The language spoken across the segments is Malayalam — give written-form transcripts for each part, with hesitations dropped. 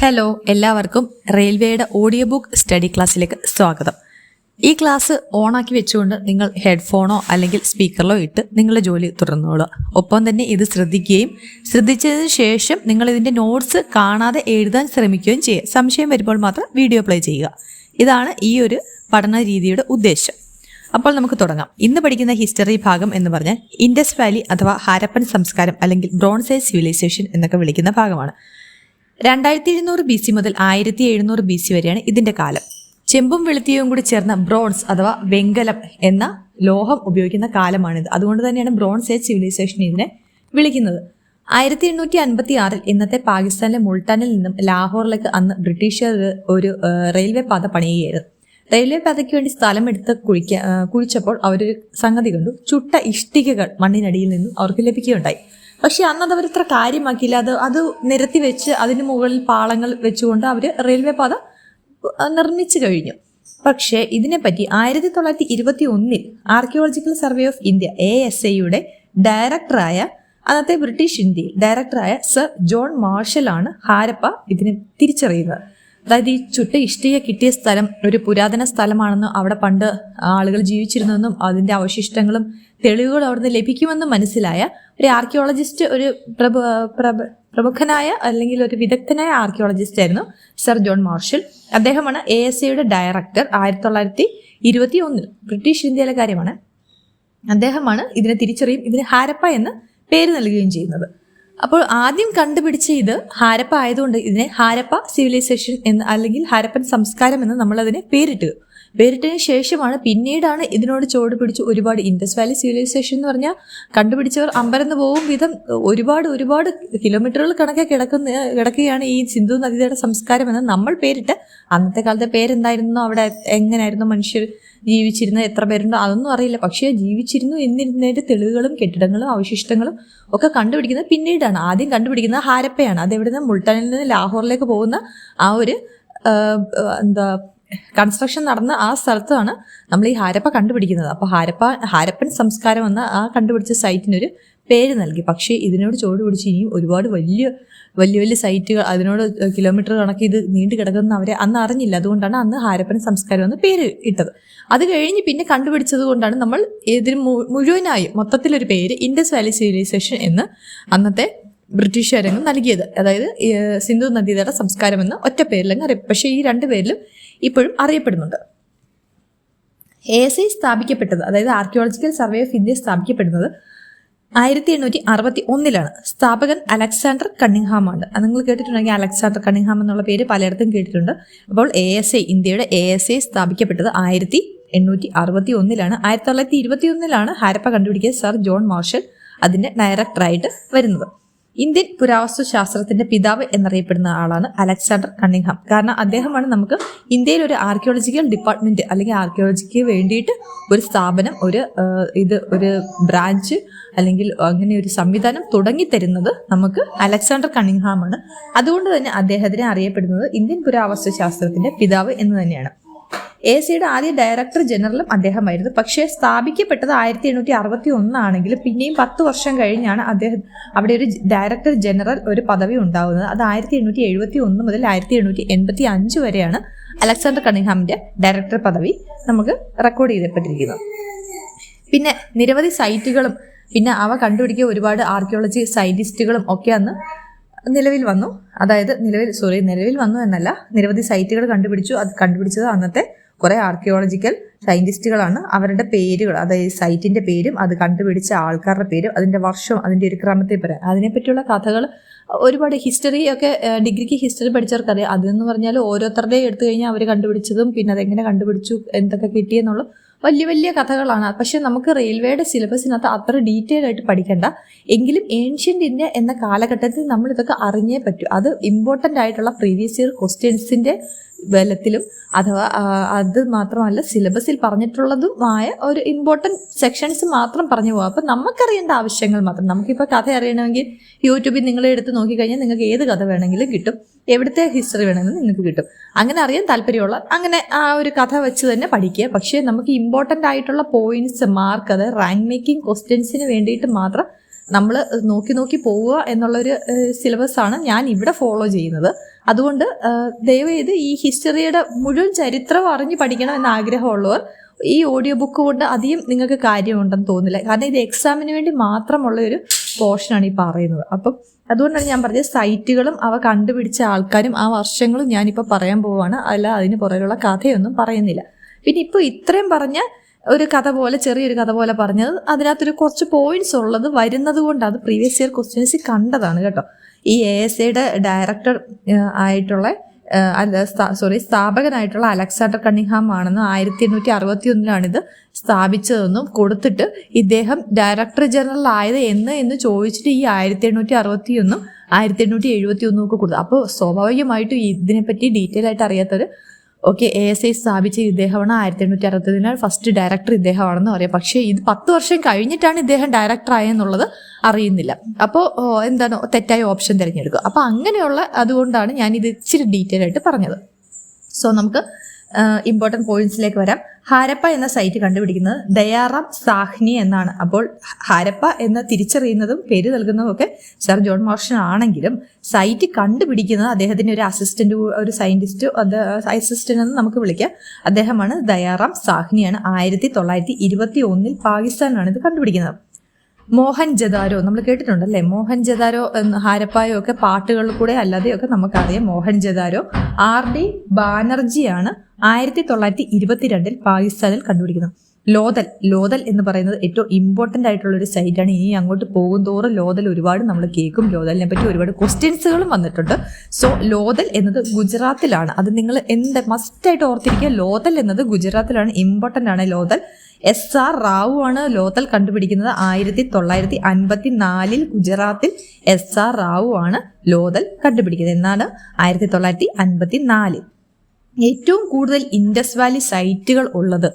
ഹലോ, എല്ലാവർക്കും റെയിൽവേയുടെ ഓഡിയോ ബുക്ക് സ്റ്റഡി ക്ലാസ്സിലേക്ക് സ്വാഗതം. ഈ ക്ലാസ് ഓണാക്കി വെച്ചുകൊണ്ട് നിങ്ങൾ ഹെഡ്ഫോണോ അല്ലെങ്കിൽ സ്പീക്കറിലോ ഇട്ട് നിങ്ങളുടെ ജോലി തുടർന്നോളുക. ഒപ്പം തന്നെ ഇത് ശ്രദ്ധിക്കുകയും ശ്രദ്ധിച്ചതിന് ശേഷം നിങ്ങൾ ഇതിൻ്റെ നോട്ട്സ് കാണാതെ എഴുതാൻ ശ്രമിക്കുകയും ചെയ്യുക. സംശയം വരുമ്പോൾ മാത്രം വീഡിയോ പ്ലേ ചെയ്യുക. ഇതാണ് ഈ ഒരു പഠന രീതിയുടെ ഉദ്ദേശം. അപ്പോൾ നമുക്ക് തുടങ്ങാം. ഇന്ന് പഠിക്കുന്ന ഹിസ്റ്ററി ഭാഗം എന്ന് പറഞ്ഞാൽ ഇൻഡസ് വാലി അഥവാ ഹാരപ്പൻ സംസ്കാരം അല്ലെങ്കിൽ ബ്രോൺസ് ഏജ് സിവിലൈസേഷൻ എന്നൊക്കെ വിളിക്കുന്ന ഭാഗമാണ്. 2700 BC മുതൽ 1700 BC വരെയാണ് ഇതിന്റെ കാലം. ചെമ്പും വെളുത്തിയും കൂടി ചേർന്ന ബ്രോൺസ് അഥവാ വെങ്കലം എന്ന ലോഹം ഉപയോഗിക്കുന്ന കാലമാണിത്. അതുകൊണ്ട് തന്നെയാണ് ബ്രോൺസ് ഏജ് സിവിലൈസേഷൻ ഇതിനെ വിളിക്കുന്നത്. 1856 ഇന്നത്തെ പാകിസ്ഥാനിലെ മുൾട്ടാനിൽ നിന്നും ലാഹോറിലേക്ക് അന്ന് ബ്രിട്ടീഷുകാർ ഒരു റെയിൽവേ പാത പണിയുകയായിരുന്നു. റെയിൽവേ പാതയ്ക്ക് വേണ്ടി സ്ഥലം എടുത്ത് കുഴിച്ചപ്പോൾ അവരൊരു സംഗതി കണ്ടു. ചുട്ട ഇഷ്ടികകൾ മണ്ണിനടിയിൽ നിന്നും അവർക്ക് ലഭിക്കുകയുണ്ടായി. പക്ഷെ അന്നത് അവർ ഇത്ര കാര്യമാക്കിയില്ല. അത് നിരത്തി വെച്ച് അതിന് മുകളിൽ പാളങ്ങൾ വെച്ചുകൊണ്ട് അവർ റെയിൽവേ പാത നിർമ്മിച്ചു കഴിഞ്ഞു. പക്ഷേ ഇതിനെപ്പറ്റി 1921 ആർക്കിയോളജിക്കൽ സർവേ ഓഫ് ഇന്ത്യ ASIയുടെ ഡയറക്ടറായ അന്നത്തെ ബ്രിട്ടീഷ് ഇന്ത്യയിൽ ഡയറക്ടറായ സർ ജോൺ മാർഷലാണ് ഹാരപ്പ ഇതിനെ തിരിച്ചറിയുന്നത്. അതായത് ഈ ചുട്ട ഇഷ്ടിക കിട്ടിയ സ്ഥലം ഒരു പുരാതന സ്ഥലമാണെന്നും അവിടെ പണ്ട് ആളുകൾ ജീവിച്ചിരുന്നെന്നും അതിൻ്റെ അവശിഷ്ടങ്ങളും തെളിവുകളും അവിടുന്ന് ലഭിക്കുമെന്നും മനസ്സിലായ ഒരു ആർക്കിയോളജിസ്റ്റ്, ഒരു പ്രമുഖനായ അല്ലെങ്കിൽ ഒരു വിദഗ്ധനായ ആർക്കിയോളജിസ്റ്റ് ആയിരുന്നു സർ ജോൺ മാർഷൽ. അദ്ദേഹമാണ് ASIയുടെ ഡയറക്ടർ. 1921 ബ്രിട്ടീഷ് ഇന്ത്യയിലെ കാര്യമാണ്. അദ്ദേഹമാണ് ഇതിനെ തിരിച്ചറിയും ഇതിന് ഹാരപ്പ എന്ന് പേര് നൽകുകയും ചെയ്യുന്നത്. അപ്പോൾ ആദ്യം കണ്ടുപിടിച്ച ഇത് ഹാരപ്പ ആയതുകൊണ്ട് ഇതിനെ ഹാരപ്പ സിവിലൈസേഷൻ എന്ന് അല്ലെങ്കിൽ ഹാരപ്പൻ സംസ്കാരം എന്ന് നമ്മളതിനെ പേരിട്ടതിന് ശേഷമാണ് പിന്നീടാണ് ഇതിനോട് ചുവട് പിടിച്ച് ഒരുപാട് ഇൻഡസ് വാലി സിവിലൈസേഷൻ എന്ന് പറഞ്ഞാൽ കണ്ടുപിടിച്ചവർ അമ്പരന്ന് പോകും വിധം ഒരുപാട് കിലോമീറ്ററുകൾ കണക്കെ കിടക്കുകയാണ് ഈ സിന്ധു നദിയുടെ സംസ്കാരം എന്ന് നമ്മൾ പേരിട്ട്. അന്നത്തെ കാലത്തെ പേരെന്തായിരുന്നു, അവിടെ എങ്ങനെയായിരുന്നു മനുഷ്യർ ജീവിച്ചിരുന്നത്, എത്ര പേരുണ്ടോ അതൊന്നും അറിയില്ല. പക്ഷേ ജീവിച്ചിരുന്നു എന്നിരുന്നതിൻ്റെ തെളിവുകളും കെട്ടിടങ്ങളും അവശിഷ്ടങ്ങളും ഒക്കെ കണ്ടുപിടിക്കുന്നത് പിന്നീടാണ്. ആദ്യം കണ്ടുപിടിക്കുന്നത് ഹാരപ്പയാണ്. അതെവിടെ നിന്ന് മുൾട്ടാനിൽ നിന്ന് ലാഹോറിലേക്ക് പോകുന്ന ആ ഒരു കൺസ്ട്രക്ഷൻ നടന്ന ആ സ്ഥലത്താണ് നമ്മൾ ഈ ഹാരപ്പ കണ്ടുപിടിക്കുന്നത്. അപ്പോൾ ഹാരപ്പൻ സംസ്കാരം എന്ന ആ കണ്ടുപിടിച്ച സൈറ്റിനൊരു പേര് നൽകി. പക്ഷേ ഇതിനോട് ചുവട് പിടിച്ച് ഇനിയും ഒരുപാട് വലിയ സൈറ്റുകൾ, അതിനോട് കിലോമീറ്റർ കണക്ക് ഇത് നീണ്ടു കിടക്കുന്ന അവരെ അന്ന് അറിഞ്ഞില്ല. അതുകൊണ്ടാണ് അന്ന് ഹാരപ്പൻ സംസ്കാരം എന്ന് പേര് ഇട്ടത്. അത് കഴിഞ്ഞ് പിന്നെ കണ്ടുപിടിച്ചത് കൊണ്ടാണ് നമ്മൾ ഇതിന് മുഴുവനായും മൊത്തത്തിലൊരു പേര് ഇൻഡസ് വാലി സിവിലൈസേഷൻ എന്ന് അന്നത്തെ ബ്രിട്ടീഷുകാരങ്ങ് നൽകിയത്. അതായത് സിന്ധു നദിയുടെ സംസ്കാരം എന്ന ഒറ്റ പേരിലങ്ങ് അറിയാം. പക്ഷേ ഈ രണ്ട് പേരിലും ഇപ്പോഴും അറിയപ്പെടുന്നുണ്ട്. ASI സ്ഥാപിക്കപ്പെട്ടത്, അതായത് ആർക്കിയോളജിക്കൽ സർവേ ഓഫ് ഇന്ത്യ സ്ഥാപിക്കപ്പെടുന്നത് 1861 സ്ഥാപകൻ അലക്സാണ്ടർ കണ്ണിങ്ഹാം ആണ്. അത് നിങ്ങൾ കേട്ടിട്ടുണ്ടെങ്കിൽ അലക്സാണ്ടർ കണ്ണിങ്ഹാം എന്നുള്ള പേര് പലയിടത്തും കേട്ടിട്ടുണ്ട്. അപ്പോൾ ഇന്ത്യയുടെ ASI സ്ഥാപിക്കപ്പെട്ടത് 1861. 1921 ഹാരപ്പ കണ്ടുപിടിക്കിയ സർ ജോൺ മാർഷൽ അതിന്റെ ഡയറക്ടറായിട്ട് വരുന്നത്. ഇന്ത്യൻ പുരാവസ്തു ശാസ്ത്രത്തിന്റെ പിതാവ് എന്നറിയപ്പെടുന്ന ആളാണ് അലക്സാണ്ടർ കണ്ണിങ്ഹാം. കാരണം അദ്ദേഹമാണ് നമുക്ക് ഇന്ത്യയിൽ ഒരു ആർക്കിയോളജിക്കൽ ഡിപ്പാർട്ട്മെന്റ് അല്ലെങ്കിൽ ആർക്കിയോളജിക്ക് വേണ്ടിയിട്ട് ഒരു സ്ഥാപനം, ഒരു ബ്രാഞ്ച് അല്ലെങ്കിൽ അങ്ങനെ ഒരു സംവിധാനം തുടങ്ങിത്തരുന്നത് നമുക്ക് അലക്സാണ്ടർ കണ്ണിങ്ഹാം ആണ്. അതുകൊണ്ട് തന്നെ അദ്ദേഹത്തിനെ അറിയപ്പെടുന്നത് ഇന്ത്യൻ പുരാവസ്തു ശാസ്ത്രത്തിന്റെ പിതാവ് എന്ന് തന്നെയാണ്. ASIയുടെ ആദ്യ ഡയറക്ടർ ജനറലും അദ്ദേഹമായിരുന്നു. പക്ഷേ സ്ഥാപിക്കപ്പെട്ടത് 1861 ആണെങ്കിലും പിന്നെയും 10 വർഷം കഴിഞ്ഞാണ് അവിടെ ഒരു ഡയറക്ടർ ജനറൽ ഒരു പദവി ഉണ്ടാകുന്നത്. അത് 1871 മുതൽ 1885 വരെയാണ് അലക്സാണ്ടർ കണ്ണിങ്ഹാമിന്റെ ഡയറക്ടർ പദവി നമുക്ക് റെക്കോർഡ് ചെയ്യപ്പെട്ടിരിക്കുന്നത്. പിന്നെ നിരവധി സൈറ്റുകളും പിന്നെ അവ കണ്ടുപിടിക്കിയ ഒരുപാട് ആർക്കിയോളജി സയന്റിസ്റ്റുകളും ഒക്കെ അന്ന് നിലവിൽ വന്നു. അതായത് നിലവിൽ വന്നു എന്നല്ല, നിരവധി സൈറ്റുകൾ കണ്ടുപിടിച്ചു. അത് കണ്ടുപിടിച്ചത് അന്നത്തെ കുറേ ആർക്കിയോളജിക്കൽ സയന്റിസ്റ്റുകളാണ്. അവരുടെ പേരുകൾ, അതായത് സൈറ്റിന്റെ പേരും അത് കണ്ടുപിടിച്ച ആൾക്കാരുടെ പേരും അതിന്റെ വർഷവും അതിന്റെ ഒരു ക്രമത്തെ പറയാം. അതിനെപ്പറ്റിയുള്ള കഥകൾ ഒരുപാട് ഹിസ്റ്ററി ഡിഗ്രിക്ക് ഹിസ്റ്ററി പഠിച്ചവർക്കറിയാം. അതെന്ന് പറഞ്ഞാൽ ഓരോരുത്തരുടെയും എടുത്തു കഴിഞ്ഞാൽ അവർ കണ്ടുപിടിച്ചതും പിന്നെ അതെങ്ങനെ കണ്ടുപിടിച്ചു, എന്തൊക്കെ കിട്ടിയെന്നുള്ള വലിയ കഥകളാണ്. പക്ഷെ നമുക്ക് റെയിൽവേയുടെ സിലബസിനകത്ത് അത്ര ഡീറ്റെയിൽ ആയിട്ട് പഠിക്കണ്ട. എങ്കിലും ഏൻഷ്യന്റ് ഇന്ത്യ എന്ന കാലഘട്ടത്തിൽ നമ്മൾ ഇതൊക്കെ അറിഞ്ഞേ പറ്റൂ. അത് ഇമ്പോർട്ടൻ്റ് ആയിട്ടുള്ള പ്രീവിയസ് ഇയർ ക്വസ്റ്റ്യൻസിന്റെ ബലത്തിലും അഥവാ അത് മാത്രമല്ല സിലബസിൽ പറഞ്ഞിട്ടുള്ളതുമായ ഒരു ഇമ്പോർട്ടൻറ്റ് സെക്ഷൻസ് മാത്രം പറഞ്ഞു പോകാം. അപ്പം നമുക്കറിയേണ്ട ആവശ്യങ്ങൾ മാത്രം. നമുക്കിപ്പോൾ കഥ അറിയണമെങ്കിൽ യൂട്യൂബിൽ നിങ്ങൾ എടുത്ത് നോക്കിക്കഴിഞ്ഞാൽ നിങ്ങൾക്ക് ഏത് കഥ വേണമെങ്കിലും കിട്ടും, എവിടുത്തെ ഹിസ്റ്ററി വേണമെങ്കിലും നിങ്ങൾക്ക് കിട്ടും. അങ്ങനെ അറിയാൻ താല്പര്യമുള്ള അങ്ങനെ ആ ഒരു കഥ വെച്ച് തന്നെ പഠിക്കുക. പക്ഷേ നമുക്ക് ഇമ്പോർട്ടൻ്റ് ആയിട്ടുള്ള പോയിന്റ്സ് മാർക്ക്, അതായത് റാങ്ക് മേക്കിംഗ് ക്വസ്റ്റ്യൻസിന് വേണ്ടിയിട്ട് മാത്രം നമ്മൾ നോക്കി നോക്കി പോവുക എന്നുള്ളൊരു സിലബസാണ് ഞാൻ ഇവിടെ ഫോളോ ചെയ്യുന്നത്. അതുകൊണ്ട് ദയവേത് ഈ ഹിസ്റ്ററിയുടെ മുഴുവൻ ചരിത്രം അറിഞ്ഞ് പഠിക്കണം എന്ന ആഗ്രഹമുള്ളവർ ഈ ഓഡിയോ ബുക്ക് കൊണ്ട് അധികം നിങ്ങൾക്ക് കാര്യമുണ്ടെന്ന് തോന്നില്ല. കാരണം ഇത് എക്സാമിന് വേണ്ടി മാത്രമുള്ള ഒരു പോർഷനാണ് ഈ പറയുന്നത്. അപ്പം അതുകൊണ്ടാണ് ഞാൻ പറഞ്ഞത് സൈറ്റുകളും അവ കണ്ടുപിടിച്ച ആൾക്കാരും ആ വർഷങ്ങളും ഞാനിപ്പോൾ പറയാൻ പോവുകയാണ്. അല്ല അതിന് പുറകിലുള്ള കഥയൊന്നും പറയുന്നില്ല. പിന്നെ ഇപ്പോൾ ഇത്രയും പറഞ്ഞ ഒരു കഥ പോലെ, ചെറിയൊരു കഥ പോലെ പറഞ്ഞത് അതിനകത്തൊരു കുറച്ച് പോയിന്റ്സ് ഉള്ളത് വരുന്നത് കൊണ്ട് അത് പ്രീവിയസ് ഇയർ ക്വസ്റ്റ്യൻസ് കണ്ടതാണ് കേട്ടോ. ഈ ASAയുടെ ഡയറക്ടർ ആയിട്ടുള്ള സ്ഥാപകനായിട്ടുള്ള അലക്സാണ്ടർ കണ്ണിങ്ഹാം ആണെന്നും 1861 ഇത് സ്ഥാപിച്ചതെന്നും കൊടുത്തിട്ട് ഇദ്ദേഹം ഡയറക്ടർ ജനറൽ ആയത് എന്ന് ചോദിച്ചിട്ട് ഈ 1861 1871 ഒക്കെ കൊടുത്തു. അപ്പോൾ സ്വാഭാവികമായിട്ടും ഇതിനെപ്പറ്റി ഡീറ്റെയിൽ ആയിട്ട് അറിയാത്തവർ ASA സ്ഥാപിച്ച ഇദ്ദേഹമാണ് 1861 ഫസ്റ്റ് ഡയറക്ടർ ഇദ്ദേഹമാണെന്ന് പറയാം. പക്ഷേ ഇത് 10 വർഷം കഴിഞ്ഞിട്ടാണ് ഇദ്ദേഹം ഡയറക്ടർ ആയെന്നുള്ളത് അറിയുന്നില്ല. അപ്പോൾ എന്താണ് തെറ്റായ ഓപ്ഷൻ തിരഞ്ഞെടുക്കുക. അപ്പോൾ അങ്ങനെയുള്ള അതുകൊണ്ടാണ് ഞാനിത് ഇച്ചിരി ഡീറ്റെയിൽ ആയിട്ട് പറഞ്ഞത്. സോ നമുക്ക് ഇമ്പോർട്ടൻറ്റ് പോയിന്റ്സിലേക്ക് വരാം. ഹാരപ്പ എന്ന സൈറ്റ് കണ്ടുപിടിക്കുന്നത് ദയാറാം സാഹ്നി എന്നാണ്. അപ്പോൾ ഹാരപ്പ എന്ന് തിരിച്ചറിയുന്നതും പേര് നൽകുന്നതും ഒക്കെ സർ ജോൺ മോർഷൻ ആണെങ്കിലും സൈറ്റ് കണ്ടുപിടിക്കുന്നത് അദ്ദേഹത്തിൻ്റെ ഒരു അസിസ്റ്റന്റ്, ഒരു സയന്റിസ്റ്റ്, അസിസ്റ്റന്റ് എന്ന് നമുക്ക് വിളിക്കാം. അദ്ദേഹമാണ് ദയാറാം സാഹ്നിയാണ്. 1921 പാകിസ്ഥാനിലാണ് ഇത് കണ്ടുപിടിക്കുന്നത്. മോഹൻജദാരോ നമ്മൾ കേട്ടിട്ടുണ്ടല്ലേ. മോഹൻജദാരോ ഹാരപ്പായോ ഒക്കെ പാട്ടുകളിൽ കൂടെ അല്ലാതെയൊക്കെ നമുക്കറിയാം. മോഹൻജദാരോ RD ബാനർജിയാണ് 1922 പാകിസ്ഥാനിൽ കണ്ടുപിടിക്കുന്നത്. ലോതൽ എന്ന് പറയുന്നത് ഏറ്റവും ഇമ്പോർട്ടൻ്റ് ആയിട്ടുള്ള ഒരു സൈറ്റാണ്. ഇനി അങ്ങോട്ട് പോകുന്തോറും ലോതൽ ഒരുപാട് നമ്മൾ കേൾക്കും. ലോതലിനെ പറ്റി ഒരുപാട് ക്വസ്റ്റ്യൻസുകളും വന്നിട്ടുണ്ട്. സോ ലോതൽ എന്നത് ഗുജറാത്തിലാണ്. അത് നിങ്ങൾ മസ്റ്റായിട്ട് ഓർത്തിരിക്കുക. ലോതൽ എന്നത് ഗുജറാത്തിലാണ്. ഇമ്പോർട്ടൻ്റ് ആണ് ലോതൽ. SR റാവു ആണ് ലോതൽ കണ്ടുപിടിക്കുന്നത്. 1954 ഗുജറാത്തിൽ SR റാവു ആണ് ലോതൽ കണ്ടുപിടിക്കുന്നത്. എന്നാണ് 1954. ഏറ്റവും കൂടുതൽ ഇൻഡസ് വാലി സൈറ്റുകൾ ഉള്ളത്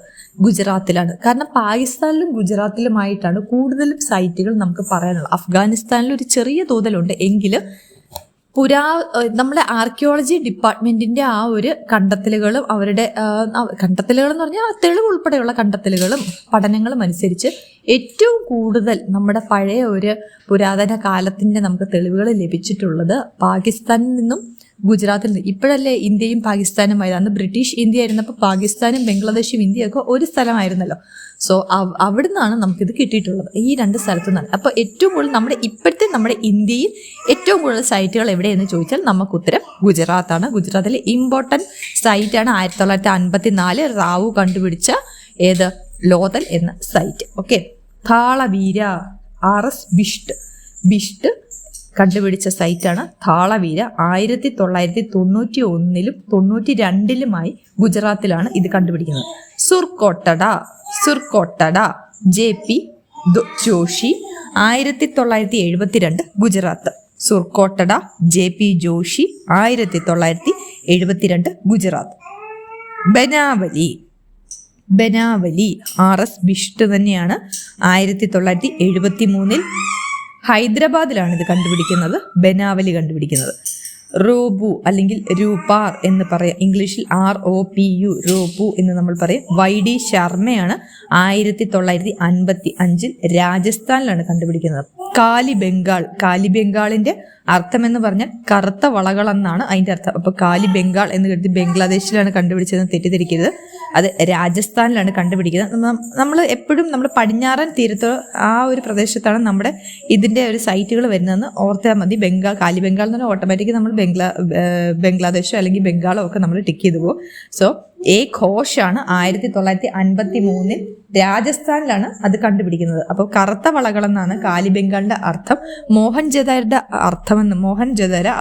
ഗുജറാത്തിലാണ്. കാരണം പാകിസ്ഥാനിലും ഗുജറാത്തിലുമായിട്ടാണ് കൂടുതലും സൈറ്റുകൾ നമുക്ക് പറയാനുള്ളത്. അഫ്ഗാനിസ്ഥാനിൽ ഒരു ചെറിയ തോതിലുണ്ട്. എങ്കിലും നമ്മുടെ ആർക്കിയോളജി ഡിപ്പാർട്ട്മെന്റിന്റെ ആ ഒരു കണ്ടെത്തലുകളും അവരുടെ കണ്ടെത്തലുകൾ എന്ന് പറഞ്ഞാൽ തെളിവ് ഉൾപ്പെടെയുള്ള കണ്ടെത്തലുകളും പഠനങ്ങളും അനുസരിച്ച് ഏറ്റവും കൂടുതൽ നമ്മുടെ പഴയ ഒരു പുരാതന കാലത്തിന്റെ നമുക്ക് തെളിവുകൾ ലഭിച്ചിട്ടുള്ളത് പാകിസ്ഥാനിൽ നിന്നും ഗുജറാത്തിൽ നിന്ന്. ഇപ്പോഴല്ലേ ഇന്ത്യയും പാകിസ്ഥാനുമായി. അന്ന് ബ്രിട്ടീഷ് ഇന്ത്യ ആയിരുന്നപ്പോൾ പാകിസ്ഥാനും ബംഗ്ലാദേശും ഇന്ത്യയൊക്കെ ഒരു സ്ഥലമായിരുന്നല്ലോ. സോ അവിടെ നിന്നാണ് നമുക്കിത് കിട്ടിയിട്ടുള്ളത്, ഈ 2 സ്ഥലത്തു നിന്നാണ്. അപ്പോൾ ഏറ്റവും കൂടുതൽ നമ്മുടെ ഇന്ത്യയിൽ ഏറ്റവും കൂടുതൽ സൈറ്റുകൾ എവിടെയെന്ന് ചോദിച്ചാൽ നമുക്ക് ഉത്തരം ഗുജറാത്താണ്. ഗുജറാത്തിലെ ഇമ്പോർട്ടൻറ്റ് സൈറ്റാണ് 1954 റാവു കണ്ടുപിടിച്ച ലോതൽ എന്ന സൈറ്റ്. ഓക്കെ. താളവീര RS ബിഷ്ട് കണ്ടുപിടിച്ച സൈറ്റാണ് താളവീര. 1991 92 ഗുജറാത്തിലാണ് ഇത് കണ്ടുപിടിക്കുന്നത്. സുർക്കോട്ടഡ JP Joshi 1972 Gujarat. സുർക്കോട്ടഡ JP Joshi 1972 Gujarat. ബനാവലി RS Bisht തന്നെയാണ്. 1973 ഹൈദരാബാദിലാണ് ഇത് കണ്ടുപിടിക്കുന്നത്. ബനാവലി കണ്ടുപിടിക്കുന്നത്. റോബു അല്ലെങ്കിൽ രൂപാർ എന്ന് പറയാം. ഇംഗ്ലീഷിൽ ROPU റോബു എന്ന് നമ്മൾ പറയും. YD ശർമ്മയാണ് 1955 രാജസ്ഥാനിലാണ് കണ്ടുപിടിക്കുന്നത്. കാലിബംഗാളിന്റെ അർത്ഥം എന്ന് പറഞ്ഞാൽ കറുത്ത വളകൾ എന്നാണ് അതിന്റെ അർത്ഥം. അപ്പോൾ കാലിബംഗാൾ എന്ന് കരുതി ബംഗ്ലാദേശിലാണ് കണ്ടുപിടിച്ചതെന്ന് തെറ്റിദ്ധരിക്കരുത്. അത് രാജസ്ഥാനിലാണ് കണ്ടുപിടിക്കുന്നത്. നമ്മൾ എപ്പോഴും നമ്മൾ പടിഞ്ഞാറൻ തീരത്ത് ആ ഒരു പ്രദേശത്താണ് നമ്മുടെ ഇതിന്റെ ഒരു സൈറ്റുകൾ വരുന്നതെന്ന് ഓർത്താൽ മതി. കാലിബംഗാൾ എന്ന് പറഞ്ഞാൽ ഓട്ടോമാറ്റിക് നമ്മൾ ബംഗ്ലാദേശോ അല്ലെങ്കിൽ ബംഗാളോ ഒക്കെ നമ്മൾ ടിക്ക് ചെയ്തു പോകും. സോ ഘോഷാണ് 1953 രാജസ്ഥാനിലാണ് അത് കണ്ടുപിടിക്കുന്നത്. അപ്പോൾ കറുത്ത വളകളെന്നാണ് കാലിബംഗാളിന്റെ അർത്ഥം. മോഹൻജദാര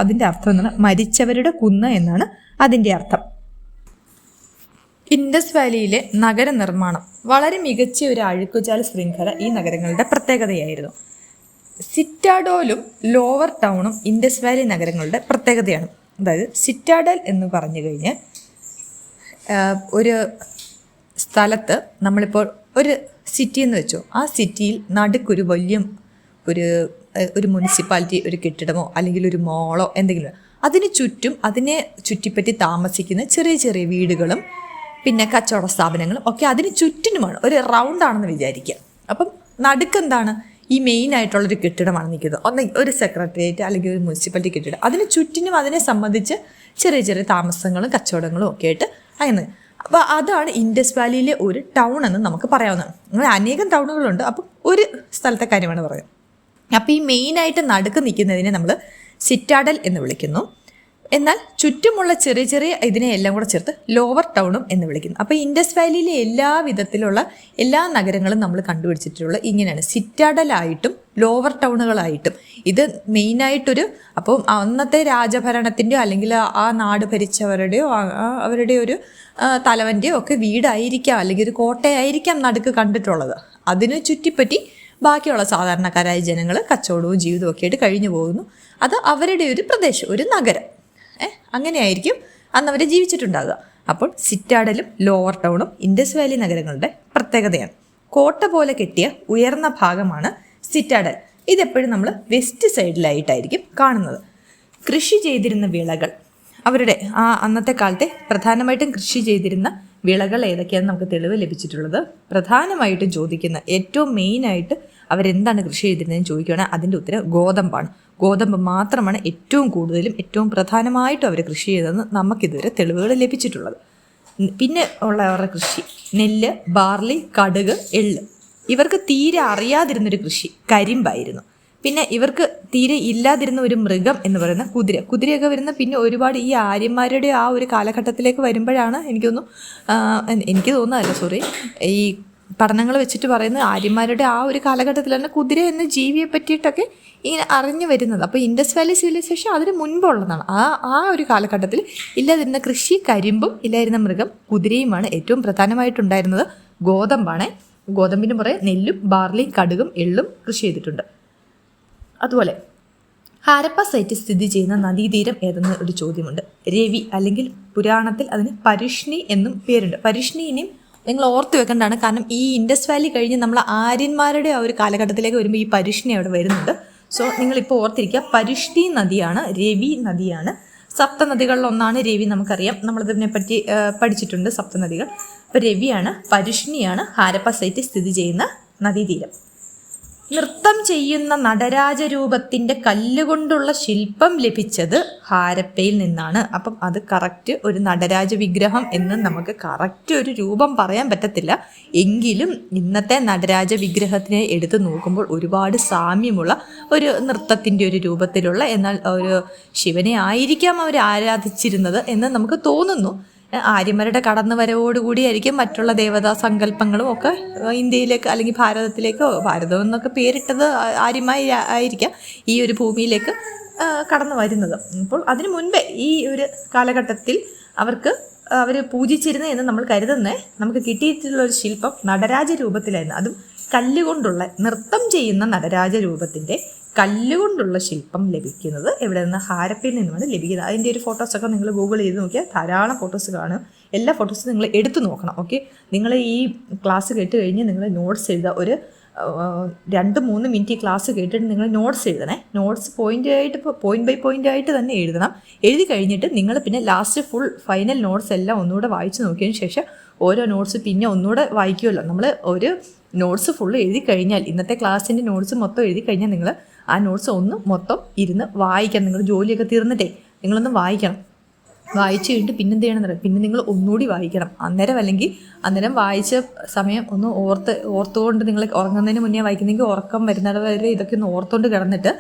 അതിന്റെ അർത്ഥം എന്നാണ് മരിച്ചവരുടെ കുന്ന് എന്നാണ് അതിന്റെ അർത്ഥം. ഇൻഡസ് വാലിയിലെ നഗര നിർമ്മാണം വളരെ മികച്ച ഒരു അഴുക്കുചാൽ ശൃംഖല ഈ നഗരങ്ങളുടെ പ്രത്യേകതയായിരുന്നു. സിറ്റാഡോലും ലോവർ ടൗണും ഇൻഡസ് വാലി നഗരങ്ങളുടെ പ്രത്യേകതയാണ്. അതായത് സിറ്റാഡൽ എന്ന് പറഞ്ഞു കഴിഞ്ഞാൽ ഒരു സ്ഥലത്ത് നമ്മളിപ്പോൾ ഒരു സിറ്റി എന്ന് വെച്ചോ, ആ സിറ്റിയിൽ നടുക്കൊരു വലിയ ഒരു മുനിസിപ്പാലിറ്റി, ഒരു കെട്ടിടമോ അല്ലെങ്കിൽ ഒരു മോളോ എന്തെങ്കിലും, അതിന് ചുറ്റും അതിനെ ചുറ്റിപ്പറ്റി താമസിക്കുന്ന ചെറിയ ചെറിയ വീടുകളും പിന്നെ കച്ചവട സ്ഥാപനങ്ങളും ഒക്കെ അതിന് ചുറ്റിനുമാണ്. ഒരു റൗണ്ടാണെന്ന് വിചാരിക്കുക. അപ്പം നടുക്കെന്താണ്? ഈ മെയിൻ ആയിട്ടുള്ളൊരു കെട്ടിടമാണ് നിൽക്കുന്നത്. ഒരു സെക്രട്ടേറിയറ്റ് അല്ലെങ്കിൽ ഒരു മുനിസിപ്പാലിറ്റി കെട്ടിടം. അതിന് ചുറ്റിനും അതിനെ സംബന്ധിച്ച് ചെറിയ ചെറിയ താമസങ്ങളും കച്ചവടങ്ങളും ഒക്കെ ആയിട്ട് അങ്ങനെ. അപ്പോൾ അതാണ് ഇൻഡസ് വാലിയിലെ ഒരു ടൗൺ എന്ന് നമുക്ക് പറയാവുന്നതാണ്. അങ്ങനെ അനേകം ടൗണുകളുണ്ട്. അപ്പം ഒരു സ്ഥലത്തെ കാര്യമാണ് പറയുന്നത്. അപ്പോൾ ഈ മെയിനായിട്ട് നടുക്ക് നിൽക്കുന്നതിനെ നമ്മൾ സിറ്റാഡൽ എന്ന് വിളിക്കുന്നു. എന്നാൽ ചുറ്റുമുള്ള ചെറിയ ചെറിയ ഇതിനെ എല്ലാം കൂടെ ചേർത്ത് ലോവർ ടൗണും എന്ന് വിളിക്കുന്നു. അപ്പോൾ ഇൻഡസ് വാലിയിലെ എല്ലാ വിധത്തിലുള്ള എല്ലാ നഗരങ്ങളും നമ്മൾ കണ്ടുപിടിച്ചിട്ടുള്ള ഇങ്ങനെയാണ്, സിറ്റാഡലായിട്ടും ലോവർ ടൗണുകളായിട്ടും. ഇത് മെയിനായിട്ടൊരു അപ്പോൾ അന്നത്തെ രാജഭരണത്തിൻ്റെയോ അല്ലെങ്കിൽ ആ നാട് ഭരിച്ചവരുടെയോ അവരുടെ ഒരു തലവൻ്റെയോ ഒക്കെ വീടായിരിക്കാം അല്ലെങ്കിൽ ഒരു കോട്ടയായിരിക്കാം നടുക്ക് കണ്ടിട്ടുള്ളത്. അതിന് ചുറ്റിപ്പറ്റി ബാക്കിയുള്ള സാധാരണക്കാരായ ജനങ്ങൾ കച്ചവടവും ജീവിതവും ഒക്കെ ആയിട്ട് കഴിഞ്ഞു പോകുന്നു. അത് അവരുടെ ഒരു പ്രദേശം, ഒരു നഗരം, അങ്ങനെയായിരിക്കും അന്ന് അവർ ജീവിച്ചിട്ടുണ്ടാകുക. അപ്പോൾ സിറ്റാഡലും ലോവർ ടൗണും ഇൻഡസ് വാലി നഗരങ്ങളുടെ പ്രത്യേകതയാണ്. കോട്ട പോലെ കെട്ടിയ ഉയർന്ന ഭാഗമാണ് സിറ്റാഡൽ. ഇതെപ്പോഴും നമ്മൾ വെസ്റ്റ് സൈഡിലായിട്ടായിരിക്കും കാണുന്നത്. കൃഷി ചെയ്തിരുന്ന വിളകൾ, അവരുടെ അന്നത്തെ കാലത്തെ പ്രധാനമായിട്ടും കൃഷി ചെയ്തിരുന്ന വിളകൾ ഏതൊക്കെയാണെന്ന് നമുക്ക് തെളിവ് ലഭിച്ചിട്ടുള്ളത്. പ്രധാനമായിട്ടും ചോദിക്കുന്ന ഏറ്റവും മെയിനായിട്ട് അവരെന്താണ് കൃഷി ചെയ്തിരുന്നതെന്ന് ചോദിക്കുകയാണെങ്കിൽ അതിൻ്റെ ഉത്തരം ഗോതമ്പാണ്. ഗോതമ്പ് മാത്രമാണ് ഏറ്റവും കൂടുതലും ഏറ്റവും പ്രധാനമായിട്ടും അവർ കൃഷി ചെയ്തതെന്ന് നമുക്കിതുവരെ തെളിവുകൾ ലഭിച്ചിട്ടുള്ളത്. പിന്നെ ഉള്ളവരുടെ കൃഷി നെല്ല്, ബാർലി, കടുക്, എള്ള്. ഇവർക്ക് തീരെ അറിയാതിരുന്നൊരു കൃഷി കരിമ്പായിരുന്നു. പിന്നെ ഇവർക്ക് തീരെ ഇല്ലാതിരുന്ന ഒരു മൃഗം എന്ന് പറയുന്ന കുതിരയൊക്കെ വരുന്ന പിന്നെ ഒരുപാട് ഈ ആര്യന്മാരുടെ ആ ഒരു കാലഘട്ടത്തിലേക്ക് വരുമ്പോഴാണ് എനിക്ക് തോന്നുന്നതല്ല ഈ പഠനങ്ങൾ വെച്ചിട്ട് പറയുന്നത് ആര്യന്മാരുടെ ആ ഒരു കാലഘട്ടത്തിലാണ് കുതിര എന്ന ജീവിയെ പറ്റിയിട്ടൊക്കെ ഇങ്ങനെ അറിഞ്ഞു വരുന്നത്. അപ്പോൾ ഇൻഡസ് വാലി സിവിലൈസേഷൻ അതിന് മുൻപുള്ളതാണ്. ആ ഒരു കാലഘട്ടത്തിൽ ഇല്ലാതിരുന്ന കൃഷി കരിമ്പും ഇല്ലാതിരുന്ന മൃഗം കുതിരയുമാണ്. ഏറ്റവും പ്രധാനമായിട്ടുണ്ടായിരുന്നത് ഗോതമ്പാണ്. ഗോതമ്പിന് പുറകെ നെല്ലും ബാർലിയും കടുകും എള്ളും കൃഷി ചെയ്തിട്ടുണ്ട്. അതുപോലെ ഹാരപ്പ സൈറ്റ് സ്ഥിതി ചെയ്യുന്ന നദീതീരം ഏതെന്ന് ഒരു ചോദ്യമുണ്ട്. രവി അല്ലെങ്കിൽ പുരാണത്തിൽ അതിന് പരിഷ്ണി എന്നും പേരുണ്ട്. പരിഷ്ണിനെയും നിങ്ങൾ ഓർത്ത് വെക്കേണ്ടതാണ്. കാരണം ഈ ഇൻഡസ് വാലി കഴിഞ്ഞ് നമ്മൾ ആര്യന്മാരുടെ ആ ഒരു കാലഘട്ടത്തിലേക്ക് വരുമ്പോൾ ഈ പരിഷ്ണി അവിടെ വരുന്നുണ്ട്. സോ നിങ്ങളിപ്പോൾ ഓർത്തിരിക്കുക, പരിഷ്ണി നദിയാണ്, രവി നദിയാണ്. സപ്തനദികളിലൊന്നാണ് രവി, നമുക്കറിയാം, നമ്മളിതിനെ പറ്റി പഠിച്ചിട്ടുണ്ട് സപ്തനദികൾ. അപ്പോൾ രവിയാണ്, പരിഷ്ണിയാണ് ഹാരപ്പ സൈറ്റ് സ്ഥിതി ചെയ്യുന്ന നദീതീരം. നൃത്തം ചെയ്യുന്ന നടരാജരൂപത്തിൻ്റെ കല്ലുകൊണ്ടുള്ള ശില്പം ലഭിച്ചത് ഹാരപ്പയിൽ നിന്നാണ്. അപ്പം അത് കറക്റ്റ് ഒരു നടരാജ വിഗ്രഹം എന്ന് നമുക്ക് കറക്റ്റ് ഒരു രൂപം പറയാൻ പറ്റത്തില്ല. എങ്കിലും ഇന്നത്തെ നടരാജ വിഗ്രഹത്തിനെ എടുത്ത് നോക്കുമ്പോൾ ഒരുപാട് സാമ്യമുള്ള ഒരു നൃത്തത്തിൻ്റെ ഒരു രൂപത്തിലുള്ള, എന്നാൽ ഒരു ശിവനെ ആയിരിക്കാം അവർ ആരാധിച്ചിരുന്നത് എന്ന് നമുക്ക് തോന്നുന്നു. ആര്യന്മാരുടെ കടന്നുവരവോടുകൂടിയായിരിക്കും മറ്റുള്ള ദേവതാ സങ്കല്പങ്ങളും ഒക്കെ ഇന്ത്യയിലേക്ക് അല്ലെങ്കിൽ ഭാരതത്തിലേക്കോ, ഭാരതം എന്നൊക്കെ പേരിട്ടത് ആര്യമായി ആയിരിക്കാം, ഈ ഒരു ഭൂമിയിലേക്ക് കടന്നു വരുന്നത്. അപ്പോൾ അതിനു മുൻപേ ഈ ഒരു കാലഘട്ടത്തിൽ അവർ പൂജിച്ചിരുന്നത് എന്ന് നമ്മൾ കരുതുന്നത് നമുക്ക് കിട്ടിയിട്ടുള്ളൊരു ശില്പം നടരാജ രൂപത്തിലായിരുന്നു. അതും കല്ലുകൊണ്ടുള്ള, നൃത്തം ചെയ്യുന്ന നടരാജ രൂപത്തിൻ്റെ കല്ലുകൊണ്ടുള്ള ശില്പം ലഭിക്കുന്നത് എവിടെ നിന്ന്? ഹാരപ്പയിൽ നിന്നുമാണ് ലഭിക്കുന്നത്. അതിൻ്റെ ഒരു ഫോട്ടോസൊക്കെ നിങ്ങൾ ഗൂഗിൾ ചെയ്ത് നോക്കിയാൽ ധാരാളം ഫോട്ടോസ് കാണും. എല്ലാ ഫോട്ടോസും നിങ്ങൾ എടുത്തു നോക്കണം. ഓക്കെ, നിങ്ങൾ ഈ ക്ലാസ് കേട്ട് കഴിഞ്ഞ് നിങ്ങൾ നോട്ട്സ് എഴുതുക. ഒരു 2-3 മിനിറ്റ് ഈ ക്ലാസ് കേട്ടിട്ട് നിങ്ങൾ നോട്ട്സ് എഴുതണേ. നോട്ട്സ് പോയിന്റ് ബൈ പോയിന്റ് ആയിട്ട് തന്നെ എഴുതണം. എഴുതി കഴിഞ്ഞിട്ട് നിങ്ങൾ പിന്നെ ലാസ്റ്റ് ഫൈനൽ നോട്ട്സ് എല്ലാം ഒന്നുകൂടെ വായിച്ച് നോക്കിയതിന് ശേഷം ഓരോ നോട്ട്സ് പിന്നെ ഒന്നുകൂടെ വായിക്കുമല്ലോ. നമ്മൾ ഒരു നോട്ട്സ് ഫുള്ള് എഴുതി കഴിഞ്ഞാൽ, ഇന്നത്തെ ക്ലാസ്സിൻ്റെ നോട്ട്സ് മൊത്തം എഴുതി കഴിഞ്ഞാൽ നിങ്ങൾ ആ നോട്ട്സ് ഒന്ന് മൊത്തം ഇരുന്ന് വായിക്കണം. നിങ്ങൾ ജോലിയൊക്കെ തീർന്നിട്ടേ നിങ്ങളൊന്ന് വായിക്കണം. വായിച്ചു കഴിഞ്ഞിട്ട് പിന്നെ എന്ത് ചെയ്യണമെന്ന് അറിയാം, പിന്നെ നിങ്ങൾ ഒന്നുകൂടി വായിക്കണം. അന്നേരം വായിച്ച സമയം ഒന്ന് ഓർത്തുകൊണ്ട് നിങ്ങൾ ഉറങ്ങുന്നതിന് മുന്നേ വായിക്കുന്നെങ്കിൽ ഉറക്കം വരുന്നത് വരെ ഇതൊക്കെ ഒന്ന് ഓർത്തുകൊണ്ട് കിടന്നിട്ട്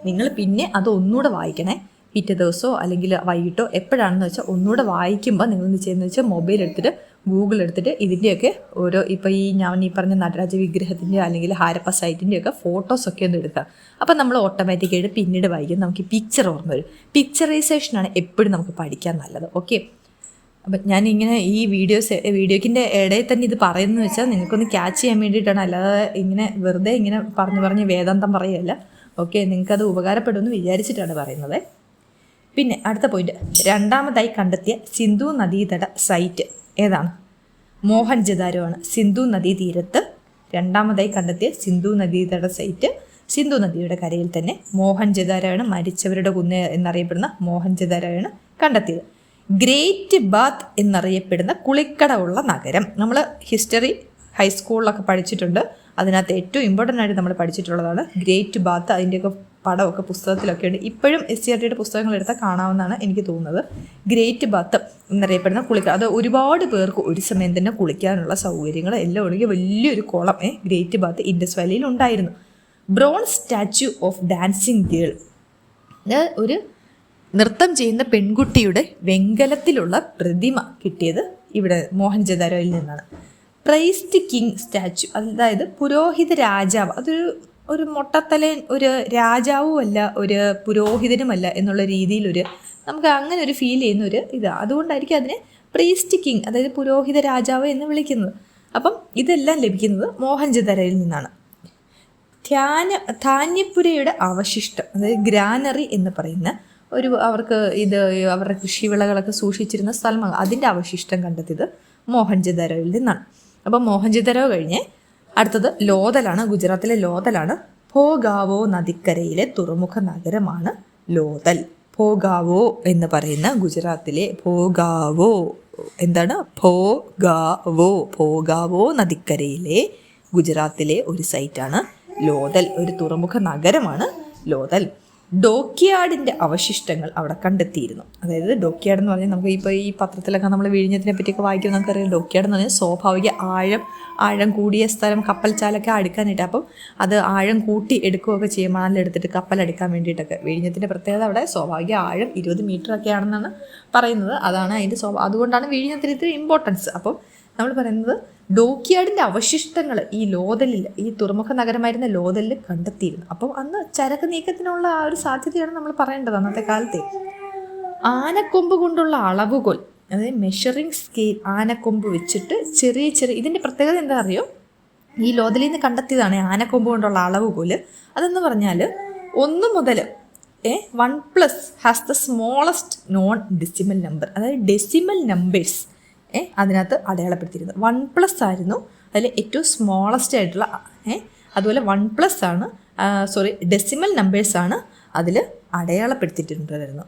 നിങ്ങൾ പിന്നെ അത് ഒന്നുകൂടെ വായിക്കണേ. പിറ്റേ ദിവസമോ അല്ലെങ്കിൽ വൈകിട്ടോ എപ്പോഴാണെന്ന് വെച്ചാൽ ഒന്നുകൂടെ വായിക്കുമ്പോൾ നിങ്ങൾ എന്ത് ചെയ്യുന്നത് വെച്ചാൽ മൊബൈൽ എടുത്തിട്ട് ഗൂഗിൾ എടുത്തിട്ട് ഇതിൻ്റെയൊക്കെ ഓരോ ഇപ്പോൾ ഞാൻ പറഞ്ഞ നടരാജ വിഗ്രഹത്തിൻ്റെ അല്ലെങ്കിൽ ഹാരപ്പ സൈറ്റിൻ്റെയൊക്കെ ഫോട്ടോസൊക്കെ ഒന്ന് എടുക്കുക. അപ്പം നമ്മൾ ഓട്ടോമാറ്റിക്കായിട്ട് പിന്നീട് വായിക്കും, നമുക്ക് പിക്ചർ ഓർമ്മ വരും. പിക്ചറൈസേഷനാണ് എപ്പോഴും നമുക്ക് പഠിക്കാൻ നല്ലത്. ഓക്കെ, അപ്പം ഞാനിങ്ങനെ ഈ വീഡിയോക്കിൻ്റെ ഇടയിൽ തന്നെ ഇത് പറയുന്നത് വെച്ചാൽ നിങ്ങൾക്കൊന്ന് ക്യാച്ച് ചെയ്യാൻ വേണ്ടിയിട്ടാണ്, അല്ലാതെ ഇങ്ങനെ വെറുതെ ഇങ്ങനെ പറഞ്ഞ് വേദാന്തം പറയുകയല്ല. ഓക്കെ, നിങ്ങൾക്കത് ഉപകാരപ്പെടുമെന്ന് വിചാരിച്ചിട്ടാണ് പറയുന്നത്. പിന്നെ അടുത്ത പോയിന്റ്, രണ്ടാമതായി കണ്ടെത്തിയ സിന്ധു നദീതട സൈറ്റ് ഏതാണ്? മോഹൻജദാരോ. സിന്ധു നദീതീരത്ത് രണ്ടാമതായി കണ്ടെത്തിയ സിന്ധു നദീതട സൈറ്റ് സിന്ധു നദിയുടെ കരയിൽ തന്നെ മോഹൻജദാരോയാണ്. മരിച്ചവരുടെ കുന്ന് എന്നറിയപ്പെടുന്ന മോഹൻജദാരോയാണ് കണ്ടെത്തിയത്. ഗ്രേറ്റ് ബാത്ത് എന്നറിയപ്പെടുന്ന കുളിക്കട ഉള്ള നഗരം. നമ്മൾ ഹിസ്റ്ററി ഹൈസ്കൂളിലൊക്കെ പഠിച്ചിട്ടുണ്ട്. അതിനകത്ത് ഏറ്റവും ഇമ്പോർട്ടൻ്റ് ആയിട്ട് നമ്മൾ പഠിച്ചിട്ടുള്ളതാണ് ഗ്രേറ്റ് ബാത്ത്. അതിൻ്റെയൊക്കെ പടമൊക്കെ പുസ്തകത്തിലൊക്കെ ഉണ്ട്. ഇപ്പോഴും SCERTയുടെ പുസ്തകങ്ങൾ എടുത്താൽ കാണാവുന്നതാണ് എനിക്ക് തോന്നുന്നത്. ഗ്രേറ്റ് ബാത്ത് എന്നറിയപ്പെടുന്ന അത് ഒരുപാട് പേർക്ക് ഒരു സമയം തന്നെ കുളിക്കാനുള്ള സൗകര്യങ്ങൾ എല്ലാം ഉണ്ടെങ്കിൽ വലിയൊരു കുളം ഗ്രേറ്റ് ബാത്ത് ഇൻഡസ് വാലിയിൽ ഉണ്ടായിരുന്നു. Bronze statue of dancing girl, ഒരു നൃത്തം ചെയ്യുന്ന പെൺകുട്ടിയുടെ വെങ്കലത്തിലുള്ള പ്രതിമ കിട്ടിയത് ഇവിടെ മോഹൻജദാരോയിൽ നിന്നാണ്. പ്രൈസ്ഡ് കിങ് സ്റ്റാച്യു, അതായത് പുരോഹിത രാജാവ്, ഒരു മൊട്ടത്തലൻ, ഒരു രാജാവും അല്ല ഒരു പുരോഹിതനുമല്ല എന്നുള്ള രീതിയിലൊരു നമുക്ക് അങ്ങനെ ഒരു ഫീൽ ചെയ്യുന്ന ഒരു ഇതാണ്. അതുകൊണ്ടായിരിക്കും അതിനെ പ്രൈസ്ഡ് കിങ്, അതായത് പുരോഹിത രാജാവ് എന്ന് വിളിക്കുന്നത്. അപ്പം ഇതെല്ലാം ലഭിക്കുന്നത് മോഹൻജദാരോയിൽ നിന്നാണ്. ധാന്യപ്പുരയുടെ അവശിഷ്ടം, അതായത് ഗ്രാനറി എന്ന് പറയുന്ന അവർക്ക് അവരുടെ കൃഷിവിളകളൊക്കെ സൂക്ഷിച്ചിരുന്ന സ്ഥലമാണ്. അതിൻ്റെ അവശിഷ്ടം കണ്ടെത്തിയത് മോഹൻജദാരോയിൽ നിന്നാണ്. അപ്പം മോഹൻജദാരോ കഴിഞ്ഞ് അടുത്തത് ലോഥലാണ്. ഗുജറാത്തിലെ ലോഥലാണ്. ഭോഗാവോ നദിക്കരയിലെ തുറമുഖ നഗരമാണ് ലോഥൽ. ഭോഗാവോ എന്ന് പറയുന്ന ഗുജറാത്തിലെ ഭോഗാവോ നദിക്കരയിലെ ഗുജറാത്തിലെ ഒരു സൈറ്റാണ് ലോഥൽ. ഒരു തുറമുഖ നഗരമാണ് ലോഥൽ. ഡോക്യാർഡിൻ്റെ അവശിഷ്ടങ്ങൾ അവിടെ കണ്ടെത്തിയിരുന്നു. അതായത് ഡോക്യാർഡ് എന്ന് പറഞ്ഞാൽ നമുക്ക് ഇപ്പോൾ ഈ പത്രത്തിലൊക്കെ നമ്മൾ വിഴിഞ്ഞത്തിനെ പറ്റിയൊക്കെ വായിക്കുമ്പോൾ നമുക്കറിയാം ഡോക്യാർഡ് എന്ന് പറഞ്ഞാൽ സ്വാഭാവിക ആഴം കൂടിയ സ്ഥലം, കപ്പൽച്ചാലൊക്കെ അടുക്കാനായിട്ട്. അപ്പം അത് ആഴം കൂട്ടി എടുക്കുകയൊക്കെ ചെയ്യും, മണലെടുത്തിട്ട് കപ്പലെടുക്കാൻ വേണ്ടിയിട്ടൊക്കെ. വിഴിഞ്ഞത്തിൻ്റെ പ്രത്യേകത അവിടെ സ്വാഭാവിക ആഴം 20 മീറ്ററൊക്കെ ആണെന്നാണ് പറയുന്നത്. അതാണ് അതിൻ്റെ അതുകൊണ്ടാണ് വിഴിഞ്ഞത്തിന് ഇത്തിരി ഇമ്പോർട്ടൻസ്. അപ്പം നമ്മൾ പറയുന്നത് ഡോക്യാർഡിൻ്റെ അവശിഷ്ടങ്ങൾ ഈ ലോഥലിൽ, ഈ തുറമുഖ നഗരമായിരുന്ന ലോഥലിൽ കണ്ടെത്തിയിരുന്നു. അപ്പം അന്ന് ചരക്ക് നീക്കത്തിനുള്ള ആ ഒരു സാധ്യതയാണ് നമ്മൾ പറയേണ്ടത് അന്നത്തെ കാലത്തെ. ആനക്കൊമ്പ് കൊണ്ടുള്ള അളവുകോൽ, അതായത് മെഷറിംഗ് സ്കെയിൽ, ആനക്കൊമ്പ് വെച്ചിട്ട് ചെറിയ ഇതിൻ്റെ പ്രത്യേകത എന്താ അറിയോ? ഈ ലോഥലിൽ നിന്ന് കണ്ടെത്തിയതാണ് ആനക്കൊമ്പ് കൊണ്ടുള്ള അളവുകോൽ. അതെന്ന് പറഞ്ഞാൽ 1 മുതൽ 1+ has the smallest non decimal number, അതായത് ഡെസിമൽ നമ്പേഴ്സ് അതിനകത്ത് അടയാളപ്പെടുത്തിയിരുന്നത്. 1+ ആയിരുന്നു അതിൽ ഏറ്റവും സ്മോളസ്റ്റ് ആയിട്ടുള്ള. അതുപോലെ 1+ ആണ്, ഡെസിമൽ നമ്പേഴ്സാണ് അതിൽ അടയാളപ്പെടുത്തിയിട്ടുണ്ടായിരുന്നു.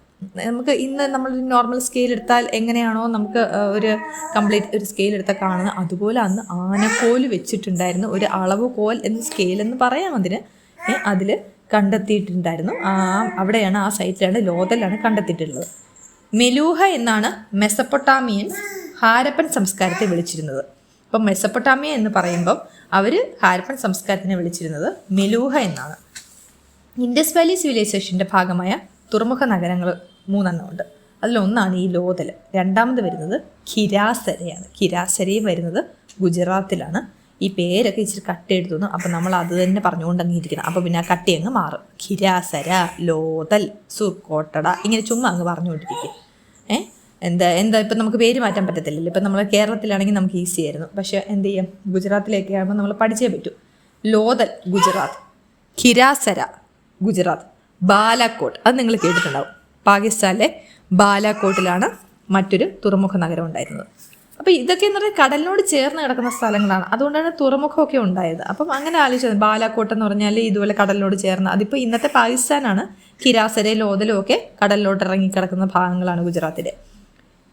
നമുക്ക് ഇന്ന് നമ്മളൊരു നോർമൽ സ്കെയിൽ എടുത്താൽ എങ്ങനെയാണോ നമുക്ക് ഒരു കംപ്ലീറ്റ് ഒരു സ്കെയിൽ എടുത്താൽ കാണുന്നത്, അതുപോലെ അന്ന് ആനക്കോല് വെച്ചിട്ടുണ്ടായിരുന്നു. ഒരു അളവ് കോൽ എന്ന് സ്കെയിൽ എന്ന് പറയാം അതിന്. അതിൽ കണ്ടെത്തിയിട്ടുണ്ടായിരുന്നു. അവിടെയാണ്, ആ സൈറ്റിലാണ്, ലോഥലാണ് കണ്ടെത്തിയിട്ടുള്ളത്. മെലൂഹ എന്നാണ് മെസപ്പൊട്ടാമിയൻ ഹാരപ്പൻ സംസ്കാരത്തെ വിളിച്ചിരുന്നത്. അപ്പം മെസപ്പൊട്ടാമിയ എന്ന് പറയുമ്പം അവർ ഹാരപ്പൻ സംസ്കാരത്തിനെ വിളിച്ചിരുന്നത് മെലൂഹ എന്നാണ്. ഇൻഡസ് വാലി സിവിലൈസേഷൻ്റെ ഭാഗമായ തുറമുഖ നഗരങ്ങൾ 3 ഉണ്ട്. അതിലൊന്നാണ് ഈ ലോഥൽ. രണ്ടാമത് വരുന്നത് ഖിരാസരയാണ്. ഖിരാസരയും വരുന്നത് ഗുജറാത്തിലാണ്. ഈ പേരൊക്കെ ഇച്ചിരി കട്ട് എഴുതുന്നു. അപ്പം നമ്മൾ അത് തന്നെ പറഞ്ഞുകൊണ്ട് അങ്ങ് ഇരിക്കണം. അപ്പോൾ പിന്നെ ആ കട്ടി അങ്ങ് മാറും. ഖിരാസര, ലോഥൽ, സുർക്കോട്ടട, ഇങ്ങനെ ചുമ്മാ അങ്ങ് പറഞ്ഞുകൊണ്ടിരിക്കും. എന്താ ഇപ്പം നമുക്ക് പേര് മാറ്റാൻ പറ്റത്തില്ലല്ലോ. ഇപ്പം നമ്മൾ കേരളത്തിലാണെങ്കിൽ നമുക്ക് ഈസി ആയിരുന്നു. പക്ഷേ എന്ത് ചെയ്യാം, ഗുജറാത്തിലേക്ക് ആകുമ്പോൾ നമ്മൾ പഠിച്ചേ പറ്റൂ. ലോഥൽ ഗുജറാത്ത്, ഖിരാസര ഗുജറാത്ത്, ബാലാക്കോട്ട് അത് നിങ്ങൾ കേട്ടിട്ടുണ്ടാവും. പാകിസ്ഥാനിലെ ബാലാക്കോട്ടിലാണ് മറ്റൊരു തുറമുഖ നഗരം ഉണ്ടായിരുന്നത്. അപ്പോൾ ഇതൊക്കെ എന്ന് പറഞ്ഞാൽ കടലിനോട് ചേർന്ന് കിടക്കുന്ന സ്ഥലങ്ങളാണ്. അതുകൊണ്ടാണ് തുറമുഖമൊക്കെ ഉണ്ടായത്. അപ്പം അങ്ങനെ ആലോചിച്ചത്, ബാലാക്കോട്ട് എന്ന് പറഞ്ഞാൽ ഇതുപോലെ കടലിനോട് ചേർന്ന്, അതിപ്പോൾ ഇന്നത്തെ പാകിസ്ഥാനാണ്. ഖിരാസരയും ലോഥലും ഒക്കെ കടലിലോട്ട് ഇറങ്ങിക്കിടക്കുന്ന ഭാഗങ്ങളാണ് ഗുജറാത്തിലെ.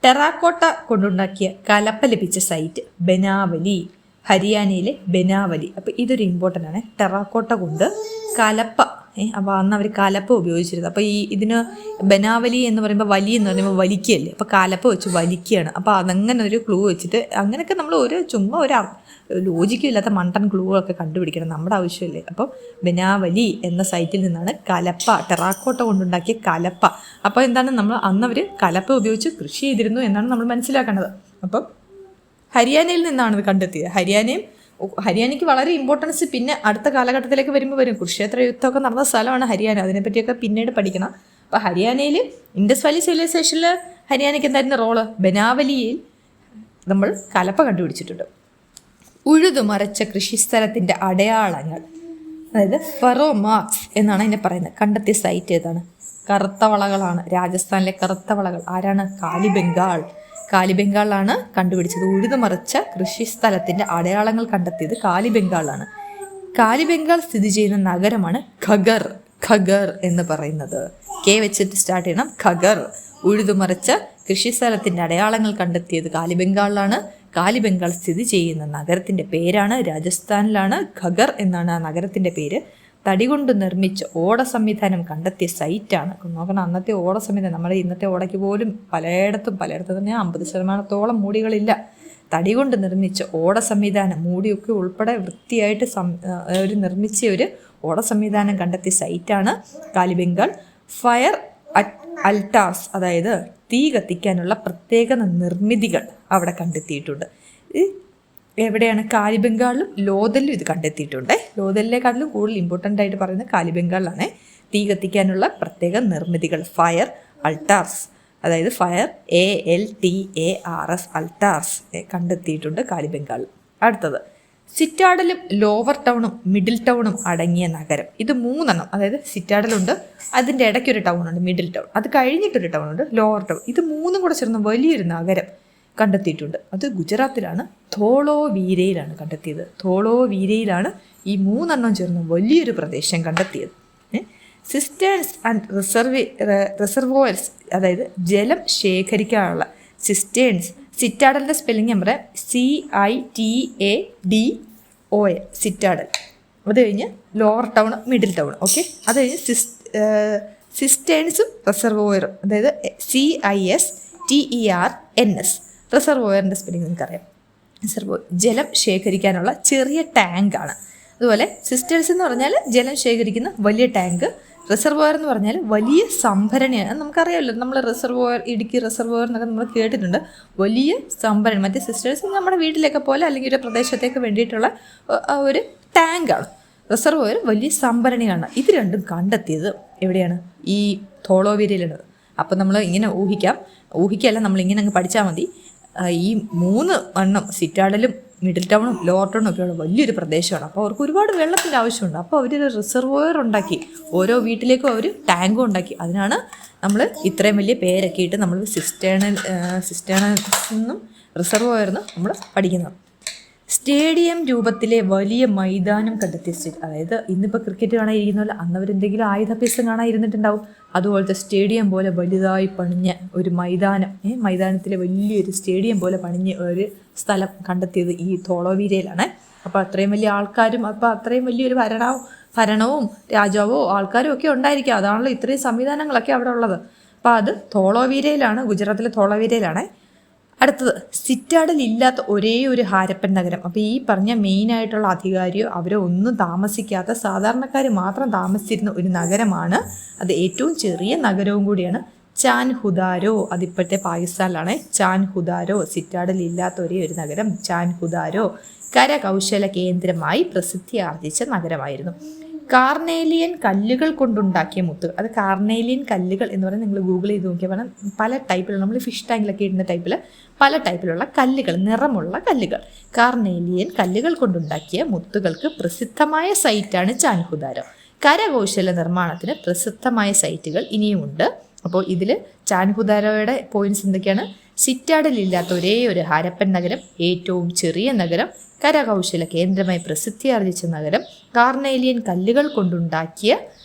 ടെറാക്കോട്ട കൊണ്ടുണ്ടാക്കിയ കലപ്പ ലഭിച്ച സൈറ്റ് ബനാവലി, ഹരിയാനയിലെ ബനാവലി. അപ്പോൾ ഇതൊരു ഇമ്പോർട്ടൻ്റ് ആണ്. ടെറാക്കോട്ട കൊണ്ട് കലപ്പ, അപ്പോൾ അന്ന് അവർ കലപ്പ ഉപയോഗിച്ചിരുന്നത്. അപ്പോൾ ഇതിന് ബനാവലി എന്ന് പറയുമ്പോൾ വലി എന്ന് പറയുമ്പോൾ വലിക്കുകയല്ലേ, അപ്പോൾ കലപ്പ വെച്ച് വലിക്കുകയാണ്. അപ്പോൾ അതങ്ങനെ ഒരു ക്ലൂ വെച്ചിട്ട് അങ്ങനെയൊക്കെ നമ്മൾ ചുമ്മാ ഒരു ലോജിക്കും ഇല്ലാത്ത മണ്ടൻ ക്ലൂ ഒക്കെ കണ്ടുപിടിക്കണം, നമ്മുടെ ആവശ്യമല്ലേ. അപ്പോൾ ബനാവലി എന്ന സൈറ്റിൽ നിന്നാണ് കലപ്പ, ടെറാക്കോട്ട കൊണ്ടുണ്ടാക്കിയ കലപ്പ. അപ്പോൾ എന്താണ്, നമ്മൾ അന്ന് അവർ കലപ്പ ഉപയോഗിച്ച് കൃഷി ചെയ്തിരുന്നു എന്നാണ് നമ്മൾ മനസ്സിലാക്കേണ്ടത്. അപ്പം ഹരിയാനയിൽ നിന്നാണ് ഇത് കണ്ടെത്തിയത്. ഹരിയാനയ്ക്ക് വളരെ ഇമ്പോർട്ടൻസ് പിന്നെ അടുത്ത കാലഘട്ടത്തിലേക്ക് വരും. കുരുക്ഷേത്ര യുദ്ധമൊക്കെ നടന്ന സ്ഥലമാണ് ഹരിയാന. അതിനെപ്പറ്റിയൊക്കെ പിന്നീട് പഠിക്കണം. അപ്പോൾ ഹരിയാനയിൽ ഇൻഡസ് വാലി സിവിലൈസേഷനിൽ ഹരിയാനയ്ക്ക് എന്തായിരുന്നു റോള്? ബനാവലിയിൽ നമ്മൾ കലപ്പ കണ്ടുപിടിച്ചിട്ടുണ്ട്. ഉഴുതുമറച്ച കൃഷിസ്ഥലത്തിൻ്റെ അടയാളങ്ങൾ, അതായത് ഫെറോ മാർക്സ് എന്നാണ് അതിനെ പറയുന്നത്. കണ്ടെത്തിയ സൈറ്റ് ഏതാണ്? കറുത്ത വളകളാണ്. രാജസ്ഥാനിലെ കറുത്ത വളകൾ ആരാണ്? കാലിബംഗാളിലാണ് കണ്ടുപിടിച്ചത്. ഉഴുതുമറിച്ച കൃഷിസ്ഥലത്തിൻ്റെ അടയാളങ്ങൾ കണ്ടെത്തിയത് കാലിബംഗാളിലാണ്. കാലിബംഗാൾ സ്ഥിതി ചെയ്യുന്ന നഗരമാണ് ഖഗർ എന്ന് പറയുന്നത്. കെ വെച്ചിട്ട് സ്റ്റാർട്ട് ചെയ്യണം. ഖഗർ. ഉഴുതുമറിച്ച കൃഷിസ്ഥലത്തിൻ്റെ അടയാളങ്ങൾ കണ്ടെത്തിയത് കാലിബംഗാളിലാണ്. കാലിബംഗാൾ സ്ഥിതി ചെയ്യുന്ന നഗരത്തിൻ്റെ പേരാണ്. രാജസ്ഥാനിലാണ്. ഖഗർ എന്നാണ് ആ നഗരത്തിൻ്റെ പേര്. തടി കൊണ്ട് നിർമ്മിച്ച ഓട സംവിധാനം കണ്ടെത്തിയ സൈറ്റാണ്. നോക്കണം, അന്നത്തെ ഓട സംവിധാനം നമ്മുടെ ഇന്നത്തെ ഓടയ്ക്ക് പോലും പലയിടത്തും തന്നെ 50% മൂടികളില്ല. തടി കൊണ്ട് നിർമ്മിച്ച ഓട സംവിധാനം, മൂടിയൊക്കെ ഉൾപ്പെടെ വൃത്തിയായിട്ട് നിർമ്മിച്ച ഒരു ഓട സംവിധാനം കണ്ടെത്തിയ സൈറ്റാണ് കാലിബംഗാൾ. ഫയർ അൽട്ടാർസ്, അതായത് തീ കത്തിക്കാനുള്ള പ്രത്യേക നിർമ്മിതികൾ അവിടെ കണ്ടെത്തിയിട്ടുണ്ട്. എവിടെയാണ്? കാലിബംഗാളിലും ലോഥലിലും ഇത് കണ്ടെത്തിയിട്ടുണ്ട്. ലോഥലിനെക്കാട്ടിലും കൂടുതൽ ഇമ്പോർട്ടൻ്റ് ആയിട്ട് പറയുന്നത് കാലിബംഗാളിലാണ്. തീ കത്തിക്കാനുള്ള പ്രത്യേക നിർമ്മിതികൾ ഫയർ അൾട്ടാർസ്, അതായത് ഫയർ ALTARS അൾട്ടാർസ് കണ്ടെത്തിയിട്ടുണ്ട് കാലിബംഗാളിൽ. അടുത്തത് സിറ്റാഡലും ലോവർ ടൗണും മിഡിൽ ടൗണും അടങ്ങിയ നഗരം. ഇത് 3 അതായത് സിറ്റാഡലുണ്ട്, അതിൻ്റെ ഇടയ്ക്കൊരു ടൗണുണ്ട് മിഡിൽ ടൗൺ, അത് കഴിഞ്ഞിട്ടൊരു ടൗണുണ്ട് ലോവർ ടൗൺ. ഇത് 3 കൂടെ ചേർന്ന് വലിയൊരു നഗരം കണ്ടെത്തിയിട്ടുണ്ട്. അത് ഗുജറാത്തിലാണ്, ധോളോവീരയിലാണ് കണ്ടെത്തിയത്. ധോളോവീരയിലാണ് ഈ 3 ചേർന്ന് വലിയൊരു പ്രദേശം കണ്ടെത്തിയത്. സിസ്റ്റേൺസ് ആൻഡ് റിസർവോയർസ്, അതായത് ജലം ശേഖരിക്കാനുള്ള സിസ്റ്റേൺസ്. സിറ്റാഡലിൻ്റെ സ്പെല്ലിംഗ് ഞാൻ പറയാം, CITADOL സിറ്റാഡൽ. അത് കഴിഞ്ഞ് lower town middle town. Okay, അത് കഴിഞ്ഞ് സിസ്റ്റേൺസും റിസർവോയറും, അതായത് CISTERNS. റിസർവോയറിൻ്റെ സ്പെല്ലിംഗ് നിങ്ങൾക്കറിയാം. റിസർവോയർ ജലം ശേഖരിക്കാനുള്ള ചെറിയ ടാങ്കാണ്. അതുപോലെ സിസ്റ്റേഴ്സ് എന്ന് പറഞ്ഞാൽ ജലം ശേഖരിക്കുന്ന വലിയ ടാങ്ക്. റിസർവോയർ എന്ന് പറഞ്ഞാൽ വലിയ സംഭരണിയാണ്. നമുക്കറിയാമല്ലോ, നമ്മൾ റിസർവോയർ, ഇടുക്കി റിസർവോയർ എന്നൊക്കെ നമ്മൾ കേട്ടിട്ടുണ്ട്. വലിയ സംഭരണി. മറ്റേ സിസ്റ്റേഴ്സ് നമ്മുടെ വീട്ടിലൊക്കെ പോലെ അല്ലെങ്കിൽ ഒരു പ്രദേശത്തേക്ക് വേണ്ടിയിട്ടുള്ള ഒരു ടാങ്കാണ്. റിസർവോയർ വലിയ സംഭരണിയാണ്. ഇത് രണ്ടും കണ്ടെത്തിയത് എവിടെയാണ്? ഈ ധോളോവീരയിലാണ്. അപ്പോൾ നമ്മൾ ഇങ്ങനെ ഊഹിക്കല്ല, നമ്മളിങ്ങനെ അങ്ങ് പഠിച്ചാൽ മതി. ഈ 3 സിറ്റാഡലും മിഡിൽ ടൗണും ലോവർ ടൗണും ഒക്കെയുള്ള വലിയൊരു പ്രദേശമാണ്. അപ്പോൾ അവർക്ക് ഒരുപാട് വെള്ളത്തിൻ്റെ ആവശ്യമുണ്ട്. അപ്പോൾ അവരൊരു റിസർവോയർ ഉണ്ടാക്കി, ഓരോ വീട്ടിലേക്കും അവർ ടാങ്കും ഉണ്ടാക്കി. അതിനാണ് നമ്മൾ ഇത്രയും വലിയ പേരൊക്കെ ഇട്ട് നമ്മൾ സിസ്റ്റേണൽസിന്നും റിസർവോയർന്നും നമ്മൾ പഠിക്കുന്നത്. സ്റ്റേഡിയം രൂപത്തിലെ വലിയ മൈതാനം കണ്ടെത്തിയ അതായത് ഇന്നിപ്പോൾ ക്രിക്കറ്റ് കാണാതിരിക്കുന്ന പോലെ അന്നവരെന്തെങ്കിലും ആയുധാഭ്യാസം കാണാതിരുന്നിട്ടുണ്ടാവും. അതുപോലത്തെ സ്റ്റേഡിയം പോലെ വലുതായി പണിഞ്ഞ ഒരു മൈതാനം, മൈതാനത്തിലെ വലിയൊരു സ്റ്റേഡിയം പോലെ പണിഞ്ഞ ഒരു സ്ഥലം കണ്ടെത്തിയത് ഈ ധോളോവീരയിലാണ്. അപ്പോൾ അത്രയും വലിയ ആൾക്കാരും, അപ്പോൾ അത്രയും വലിയൊരു ഭരണവും രാജാവോ ആൾക്കാരും ഒക്കെ ഉണ്ടായിരിക്കും. അതാണല്ലോ ഇത്രയും സംവിധാനങ്ങളൊക്കെ അവിടെ ഉള്ളത്. അപ്പോൾ അത് ധോളോവീരയിലാണ്, ഗുജറാത്തിലെ ധോളോവീരയിലാണ്. അടുത്തത് സിറ്റാഡൽ ഇല്ലാത്ത ഒരേ ഒരു ഹാരപ്പൻ നഗരം. അപ്പോൾ ഈ പറഞ്ഞ മെയിനായിട്ടുള്ള അധികാരിയോ അവരോ ഒന്നും താമസിക്കാത്ത സാധാരണക്കാർ മാത്രം താമസിച്ചിരുന്ന ഒരു നഗരമാണ്. അത് ഏറ്റവും ചെറിയ നഗരവും കൂടിയാണ് ചാൻഹുദാരോ. അതിപ്പോഴത്തെ പാകിസ്ഥാനിലാണ് ചാൻഹുദാരോ. സിറ്റാഡൽ ഇല്ലാത്ത ഒരേ ഒരു നഗരം ചാൻഹുദാരോ. കരകൗശല കേന്ദ്രമായി പ്രസിദ്ധി ആർജിച്ച നഗരമായിരുന്നു. കാർണേലിയൻ കല്ലുകൾ കൊണ്ടുണ്ടാക്കിയ മുത്തുകൾ. അത് കാർണേലിയൻ കല്ലുകൾ എന്ന് പറയുന്നത് നിങ്ങൾ ഗൂഗിൾ ചെയ്ത് നോക്കിയാൽ പറഞ്ഞാൽ പല ടൈപ്പിലുള്ള, നമ്മൾ ഫിഷ് ടാങ്കിലൊക്കെ ഇടുന്ന ടൈപ്പിൽ പല ടൈപ്പിലുള്ള കല്ലുകൾ, നിറമുള്ള കല്ലുകൾ. കാർണേലിയൻ കല്ലുകൾ കൊണ്ടുണ്ടാക്കിയ മുത്തുകൾക്ക് പ്രസിദ്ധമായ സൈറ്റാണ് ചാൻഹുദാരോ. കരകൗശല നിർമ്മാണത്തിന് പ്രസിദ്ധമായ സൈറ്റുകൾ ഇനിയുമുണ്ട്. അപ്പോൾ ഇതിൽ ചാൻഹുദാരോയുടെ പോയിന്റ്സ് എന്തൊക്കെയാണ്? സിറ്റാഡലില്ലാത്ത ഒരേ ഒരു ഹാരപ്പൻ നഗരം, ഏറ്റവും ചെറിയ നഗരം, കരകൗശല കേന്ദ്രമായി പ്രസിദ്ധിയാർജിച്ച നഗരം, കാർണേലിയൻ കല്ലുകൾ കൊണ്ടുണ്ടാക്കിയ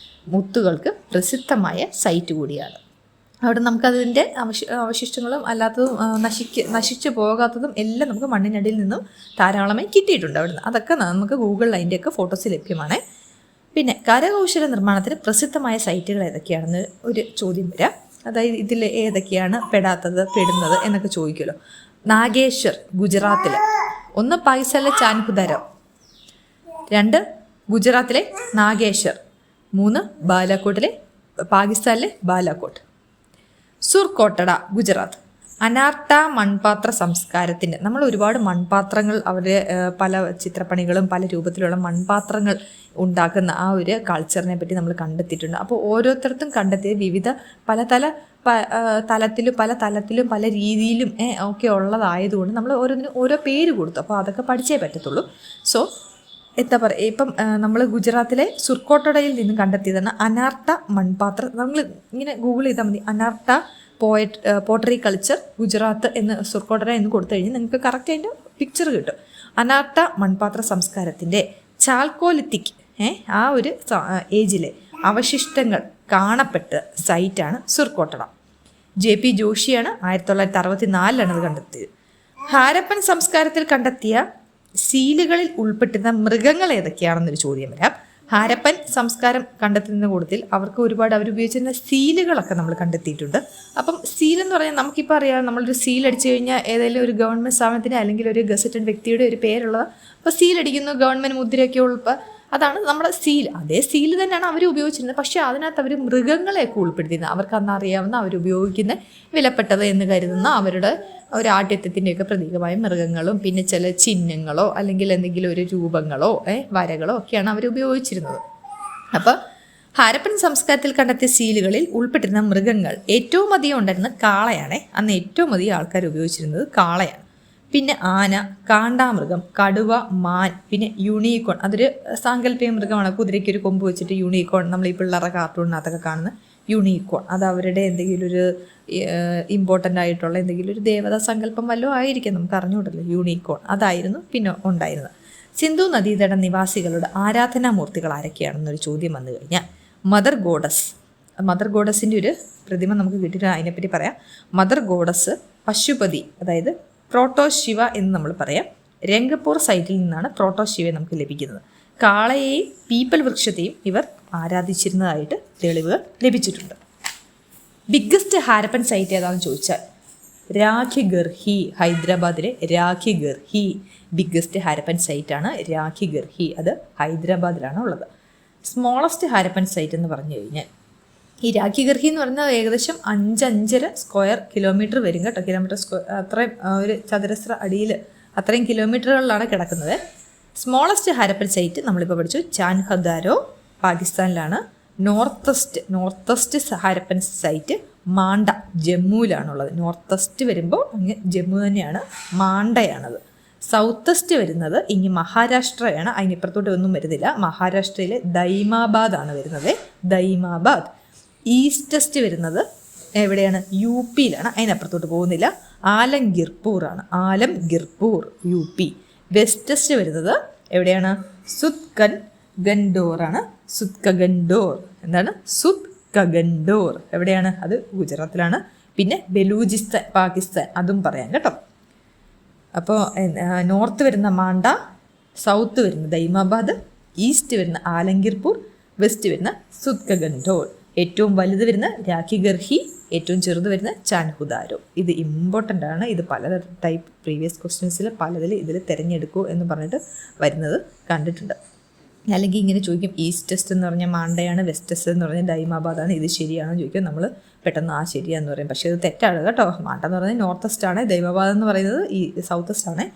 മുത്തുകൾക്ക് പ്രസിദ്ധമായ സൈറ്റ് കൂടിയാണ്. അവിടെ നമുക്കതിൻ്റെ അവശിഷ്ടങ്ങളും അല്ലാത്തതും നശിച്ചു പോകാത്തതും എല്ലാം നമുക്ക് മണ്ണിനടിയിൽ നിന്നും ധാരാളമായി കിട്ടിയിട്ടുണ്ട് അവിടുന്ന്. അതൊക്കെ നമുക്ക് ഗൂഗിളിൽ അതിൻ്റെയൊക്കെ ഫോട്ടോസ് ലഭ്യമാണ്. പിന്നെ കരകൗശല നിർമ്മാണത്തിന് പ്രസിദ്ധമായ സൈറ്റുകൾ ഏതൊക്കെയാണെന്ന് ഒരു ചോദ്യം വരാം. അതായത് ഇതിൽ ഏതൊക്കെയാണ് പെടുന്നത് എന്നൊക്കെ ചോദിക്കുമല്ലോ. നാഗേശ്വർ ഗുജറാത്തിൽ, 1 പാകിസ്ഥാനിലെ ചാൻഹുദാരോ, 2 ഗുജറാത്തിലെ നാഗേശ്വർ, 3 ബാലാക്കോട്ടിലെ പാകിസ്ഥാനിലെ ബാലാക്കോട്ട്. സുർകോട്ടഡ ഗുജറാത്ത്. അനാർട്ട മൺപാത്ര സംസ്കാരത്തിൻ്റെ, നമ്മൾ ഒരുപാട് മൺപാത്രങ്ങൾ, അവരുടെ പല ചിത്രപ്പണികളും പല രൂപത്തിലുള്ള മൺപാത്രങ്ങൾ ഉണ്ടാക്കുന്ന ആ ഒരു കൾച്ചറിനെ പറ്റി നമ്മൾ കണ്ടെത്തിയിട്ടുണ്ട്. അപ്പോൾ ഓരോരുത്തർക്കും കണ്ടെത്തിയ വിവിധ പല തലത്തിലും പല രീതിയിലും ഒക്കെ ഉള്ളതായതുകൊണ്ട് നമ്മൾ ഓരോന്നിനും ഓരോ പേര് കൊടുത്തു. അപ്പോൾ അതൊക്കെ പഠിച്ചേ പറ്റത്തുള്ളൂ. സോ എന്താ പറയുക, ഇപ്പം നമ്മൾ ഗുജറാത്തിലെ സുർകോട്ടഡയിൽ നിന്ന് കണ്ടെത്തിയതാണ് അനാർട്ട മൺപാത്രം. നമ്മൾ ഇങ്ങനെ ഗൂഗിൾ ചെയ്താൽ മതി, അനാർട്ട പോട്ടറി കൾച്ചർ ഗുജറാത്ത് എന്ന് സുർകോട്ടഡ എന്ന് കൊടുത്തു കഴിഞ്ഞാൽ നിങ്ങൾക്ക് കറക്റ്റ് അതിൻ്റെ പിക്ചർ കിട്ടും. അനാർട്ട മൺപാത്ര സംസ്കാരത്തിൻ്റെ ചാൽക്കോലിത്തിക് ആ ഒരു ഏജിലെ അവശിഷ്ടങ്ങൾ കാണപ്പെട്ട സൈറ്റാണ് സുർകോട്ടഡ. JP ജോഷിയാണ് 1964 അത് കണ്ടെത്തിയത്. ഹാരപ്പൻ സംസ്കാരത്തിൽ കണ്ടെത്തിയ സീലുകളിൽ ഉൾപ്പെട്ടിരുന്ന മൃഗങ്ങൾ ഏതൊക്കെയാണെന്നൊരു ചോദ്യം വരാം. ഹാരപ്പൻ സംസ്കാരം കണ്ടെത്തുന്ന കൂട്ടത്തിൽ അവർക്ക് ഒരുപാട് അവരുപയോഗിച്ചിരുന്ന സീലുകളൊക്കെ നമ്മൾ കണ്ടെത്തിയിട്ടുണ്ട്. അപ്പം സീൽ എന്ന് പറഞ്ഞാൽ നമുക്കിപ്പോൾ അറിയാം, നമ്മളൊരു സീൽ അടിച്ചു കഴിഞ്ഞാൽ ഏതെങ്കിലും ഒരു ഗവൺമെൻറ് സ്ഥാപനത്തിന് അല്ലെങ്കിൽ ഒരു ഗസറ്റഡ് വ്യക്തിയുടെ ഒരു പേരുള്ളത് അപ്പോൾ സീലടിക്കുന്നു, ഗവൺമെൻറ് മുദ്രയൊക്കെ ഉൾപ്പെടെ അതാണ് നമ്മുടെ സീൽ. അതേ സീൽ തന്നെയാണ് അവർ ഉപയോഗിച്ചിരുന്നത്. പക്ഷേ അതിനകത്ത് അവർ മൃഗങ്ങളെയൊക്കെ ഉൾപ്പെടുത്തിയിരുന്നത്. അവർക്ക് അന്ന് അറിയാവുന്ന അവരുപയോഗിക്കുന്ന വിലപ്പെട്ടത് എന്ന് കരുതുന്ന അവരുടെ ഒരു ആഠ്യത്വത്തിൻ്റെയൊക്കെ പ്രതീകമായ മൃഗങ്ങളും പിന്നെ ചില ചിഹ്നങ്ങളോ അല്ലെങ്കിൽ എന്തെങ്കിലും ഒരു രൂപങ്ങളോ വരകളോ ഒക്കെയാണ് അവർ ഉപയോഗിച്ചിരുന്നത്. അപ്പോൾ ഹാരപ്പൻ സംസ്കാരത്തിൽ കണ്ടെത്തിയ സീലുകളിൽ ഉൾപ്പെട്ടിരുന്ന മൃഗങ്ങൾ ഏറ്റവും അധികം ഉണ്ടായിരുന്ന കാളയാണ്. അന്ന് ഏറ്റവും അധികം ആൾക്കാർ ഉപയോഗിച്ചിരുന്നത് കാളയാണ്. പിന്നെ ആന, കാണ്ടാമൃഗം, കടുവ, മാൻ, പിന്നെ യൂണിക്കോൺ. അതൊരു സാങ്കല്പിക മൃഗമാണ്. കുതിരയ്ക്ക് ഒരു കൊമ്പ് വെച്ചിട്ട് യൂണിക്കോൺ, നമ്മൾ ഈ പിള്ളേരുടെ കാർട്ടൂണിനകത്തൊക്കെ കാണുന്ന യൂണിക്കോൺ. അത് അവരുടെ എന്തെങ്കിലും ഒരു ഇമ്പോർട്ടൻ്റ് ആയിട്ടുള്ള എന്തെങ്കിലും ഒരു ദേവതാ സങ്കല്പം വല്ലതും ആയിരിക്കും, നമുക്ക് അറിഞ്ഞുകൂടല്ലോ. യൂണിക്കോൺ അതായിരുന്നു പിന്നെ ഉണ്ടായിരുന്നത്. സിന്ധു നദീതട നിവാസികളുടെ ആരാധനാമൂർത്തികൾ ആരൊക്കെയാണെന്നൊരു ചോദ്യം വന്നു കഴിഞ്ഞാൽ മദർ ഗോഡസിൻ്റെ ഒരു പ്രതിമ നമുക്ക് കിട്ടിയിട്ട് അതിനെപ്പറ്റി പറയാം. മദർ ഗോഡസ്, പശുപതി അതായത് പ്രോട്ടോ ശിവ എന്ന് നമ്മൾ പറയാം. രംഗപൂർ സൈറ്റിൽ നിന്നാണ് പ്രോട്ടോ ശിവയെ നമുക്ക് ലഭിക്കുന്നത്. കാളയെയും പീപ്പൽ വൃക്ഷത്തെയും ഇവർ ആരാധിച്ചിരുന്നതായിട്ട് തെളിവുകൾ ലഭിച്ചിട്ടുണ്ട്. ബിഗ്ഗസ്റ്റ് ഹാരപ്പൻ സൈറ്റ് ഏതാണെന്ന് ചോദിച്ചാൽ രാഖിഗർഹി, ഹൈദരാബാദിലെ രാഖിഗർഹി ബിഗ്ഗസ്റ്റ് ഹാരപ്പൻ സൈറ്റാണ്. രാഖിഗർഹി അത് ഹൈദരാബാദിലാണ് ഉള്ളത്. സ്മോളസ്റ്റ് ഹാരപ്പൻ സൈറ്റ് എന്ന് പറഞ്ഞു കഴിഞ്ഞാൽ ഈ രാഖിഗർഹി എന്ന് പറയുന്നത് ഏകദേശം 5.5 സ്ക്വയർ കിലോമീറ്റർ വരും കേട്ടോ. കിലോമീറ്റർ സ്ക്വയർ അത്രയും ഒരു ചതുരശ്ര അടിയിൽ അത്രയും കിലോമീറ്ററുകളിലാണ് കിടക്കുന്നത്. സ്മോളസ്റ്റ് ഹാരപ്പൻ സൈറ്റ് നമ്മളിപ്പോൾ പഠിച്ചു ചാൻഹദാരോ പാകിസ്ഥാനിലാണ്. നോർത്ത് ഈസ്റ്റ് ഹാരപ്പൻ സൈറ്റ് മാണ്ട ജമ്മുവിലാണുള്ളത്. നോർത്ത് ഈസ്റ്റ് വരുമ്പോൾ അങ്ങ് ജമ്മു തന്നെയാണ്, മാണ്ടയാണത്. സൗത്ത് ഈസ്റ്റ് വരുന്നത് ഇനി മഹാരാഷ്ട്രയാണ്. അതിനിപ്പുറത്തോട്ട് ഒന്നും വരുന്നില്ല. മഹാരാഷ്ട്രയിലെ ദൈമാബാദാണ് വരുന്നത്, ദൈമാബാദ്. ഈസ്റ്റ് വരുന്നത് എവിടെയാണ്? യു പിയിലാണ്. അതിനപ്പുറത്തോട്ട് പോകുന്നില്ല. ആലംഗിർപൂറാണ്, ആലംഗിർപൂർ യു പി. വെസ്റ്റ് വരുന്നത് എവിടെയാണ്? സുത്കഗൻഡോറാണ്, സുത്കഗൻഡോർ. എന്താണ്? സുത്കഗൻഡോർ എവിടെയാണ്? അത് ഗുജറാത്തിലാണ്. പിന്നെ ബലൂചിസ്ഥാൻ പാകിസ്ഥാൻ, അതും പറയാം കേട്ടോ. അപ്പോൾ നോർത്ത് വരുന്ന മാണ്ട, സൗത്ത് വരുന്ന ദൈമാബാദ്, ഈസ്റ്റ് വരുന്ന ആലംഗിർപൂർ, വെസ്റ്റ് വരുന്ന സുത്കഗൻഡോർ. ഏറ്റവും വലുത് വരുന്ന രാഖിഗർഹി, ഏറ്റവും ചെറുത് വരുന്ന ചാൻഹുദാരോ. ഇത് ഇമ്പോർട്ടൻ്റ് ആണ്. ഇത് പല ടൈപ്പ് പ്രീവിയസ് ക്വസ്റ്റ്യൻസിൽ പലതിൽ ഇതിൽ തിരഞ്ഞെടുക്കൂ എന്ന് പറഞ്ഞിട്ട് വരുന്നത് കണ്ടിട്ടുണ്ട്. അല്ലെങ്കിൽ ഇങ്ങനെ ചോദിക്കും, ഈസ്റ്റ് വെസ്റ്റ് എന്ന് പറഞ്ഞാൽ മാണ്ടയാണ്, വെസ്റ്റ് വെസ്റ്റ് എന്ന് പറഞ്ഞാൽ ദൈമാബാദാണ്, ഇത് ശരിയാണെന്ന് ചോദിക്കും. നമ്മൾ പെട്ടെന്ന് ശരിയാന്ന് പറയും. പക്ഷേ ഇത് തെറ്റാണ് കേട്ടോ. മാണ്ട എന്ന് പറഞ്ഞാൽ നോർത്ത് വെസ്റ്റ് ആണ്, ദൈമാബാദ് എന്ന് പറയുന്നത് ഈ സൗത്ത് വെസ്റ്റ് ആണ്.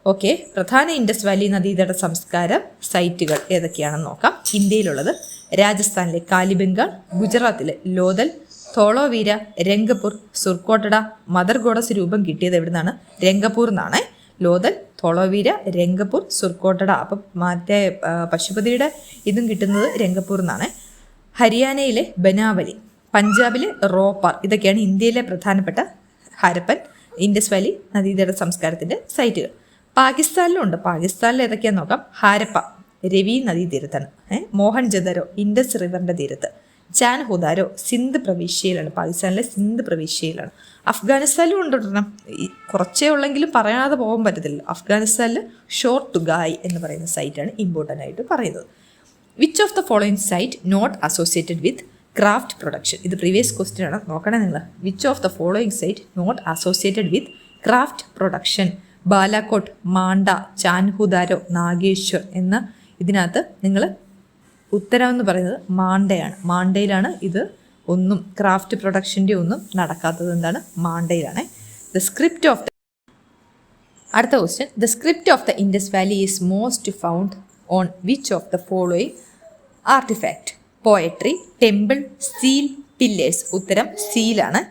ഓക്കെ, പ്രധാന ഇൻഡസ് വാലി നദീതട സംസ്കാര സൈറ്റുകൾ ഏതൊക്കെയാണെന്ന് നോക്കാം. ഇന്ത്യയിലുള്ളത് രാജസ്ഥാനിലെ കാലിബംഗാൾ, ഗുജറാത്തിലെ ലോഥൽ, ധോളോവീര, രംഗപൂർ, സുർക്കോട്ടട. മദർ ഗോഡസ് രൂപം കിട്ടിയത് എവിടെ നിന്നാണ്? രംഗപൂർ നിന്നാണ്. ലോഥൽ, ധോളോവീര, രംഗപൂർ, സുർക്കോട്ടട. അപ്പം മറ്റേ പശുപതിയുടെ ഇതും കിട്ടുന്നത് രംഗപൂർ നിന്നാണ്. ഹരിയാനയിലെ ബനാവലി, പഞ്ചാബിലെ റോപ്പാർ. ഇതൊക്കെയാണ് ഇന്ത്യയിലെ പ്രധാനപ്പെട്ട ഹാരപ്പൻ ഇൻഡസ് വാലി നദീതട സംസ്കാരത്തിൻ്റെ സൈറ്റുകൾ. പാകിസ്ഥാനിലുണ്ട്. പാകിസ്ഥാനിൽ ഏതൊക്കെയാണെന്ന് നോക്കാം. ഹാരപ്പ രവി നദീതീരത്താണ്. മോഹൻജദാരോ ഇൻഡസ് റിവറിൻ്റെ തീരത്ത്. ചാൻഹുദാരോ സിന്ധ് പ്രവിശ്യയിലാണ്, പാകിസ്ഥാനിലെ സിന്ധ് പ്രവിശ്യയിലാണ്. അഫ്ഗാനിസ്ഥാനിലും ഉണ്ടെണ്ണം, കുറച്ചേ ഉള്ളെങ്കിലും പറയാതെ പോകാൻ പറ്റത്തില്ല. അഫ്ഗാനിസ്ഥാനിൽ ഷോർ ടുഗായ് എന്ന് പറയുന്ന സൈറ്റാണ് ഇമ്പോർട്ടൻ്റ് ആയിട്ട് പറയുന്നത്. Which of the following site not associated with craft production? ഇത് പ്രീവിയസ് ക്വസ്റ്റ്യൻ ആണ്, നോക്കണേ നിങ്ങൾ. Which of the following site not associated with craft production? Balakot, Manda, Chanhudaro, Nageshwar എന്ന ഇതിനകത്ത് നിങ്ങൾ ഉത്തരം എന്ന് പറയുന്നത് മാണ്ടയാണ്. മാണ്ടയിലാണ് ഇത് ഒന്നും ക്രാഫ്റ്റ് പ്രൊഡക്ഷൻ്റെ ഒന്നും നടക്കാത്തത്. എന്താണ്? മാണ്ടയിലാണ്. ദ സ്ക്രിപ്റ്റ് ഓഫ് അടുത്ത question, the script of the Indus valley is most found on which of the following artifact? Poetry, temple, seal, pillars. ഉത്തരം സീലാണ്.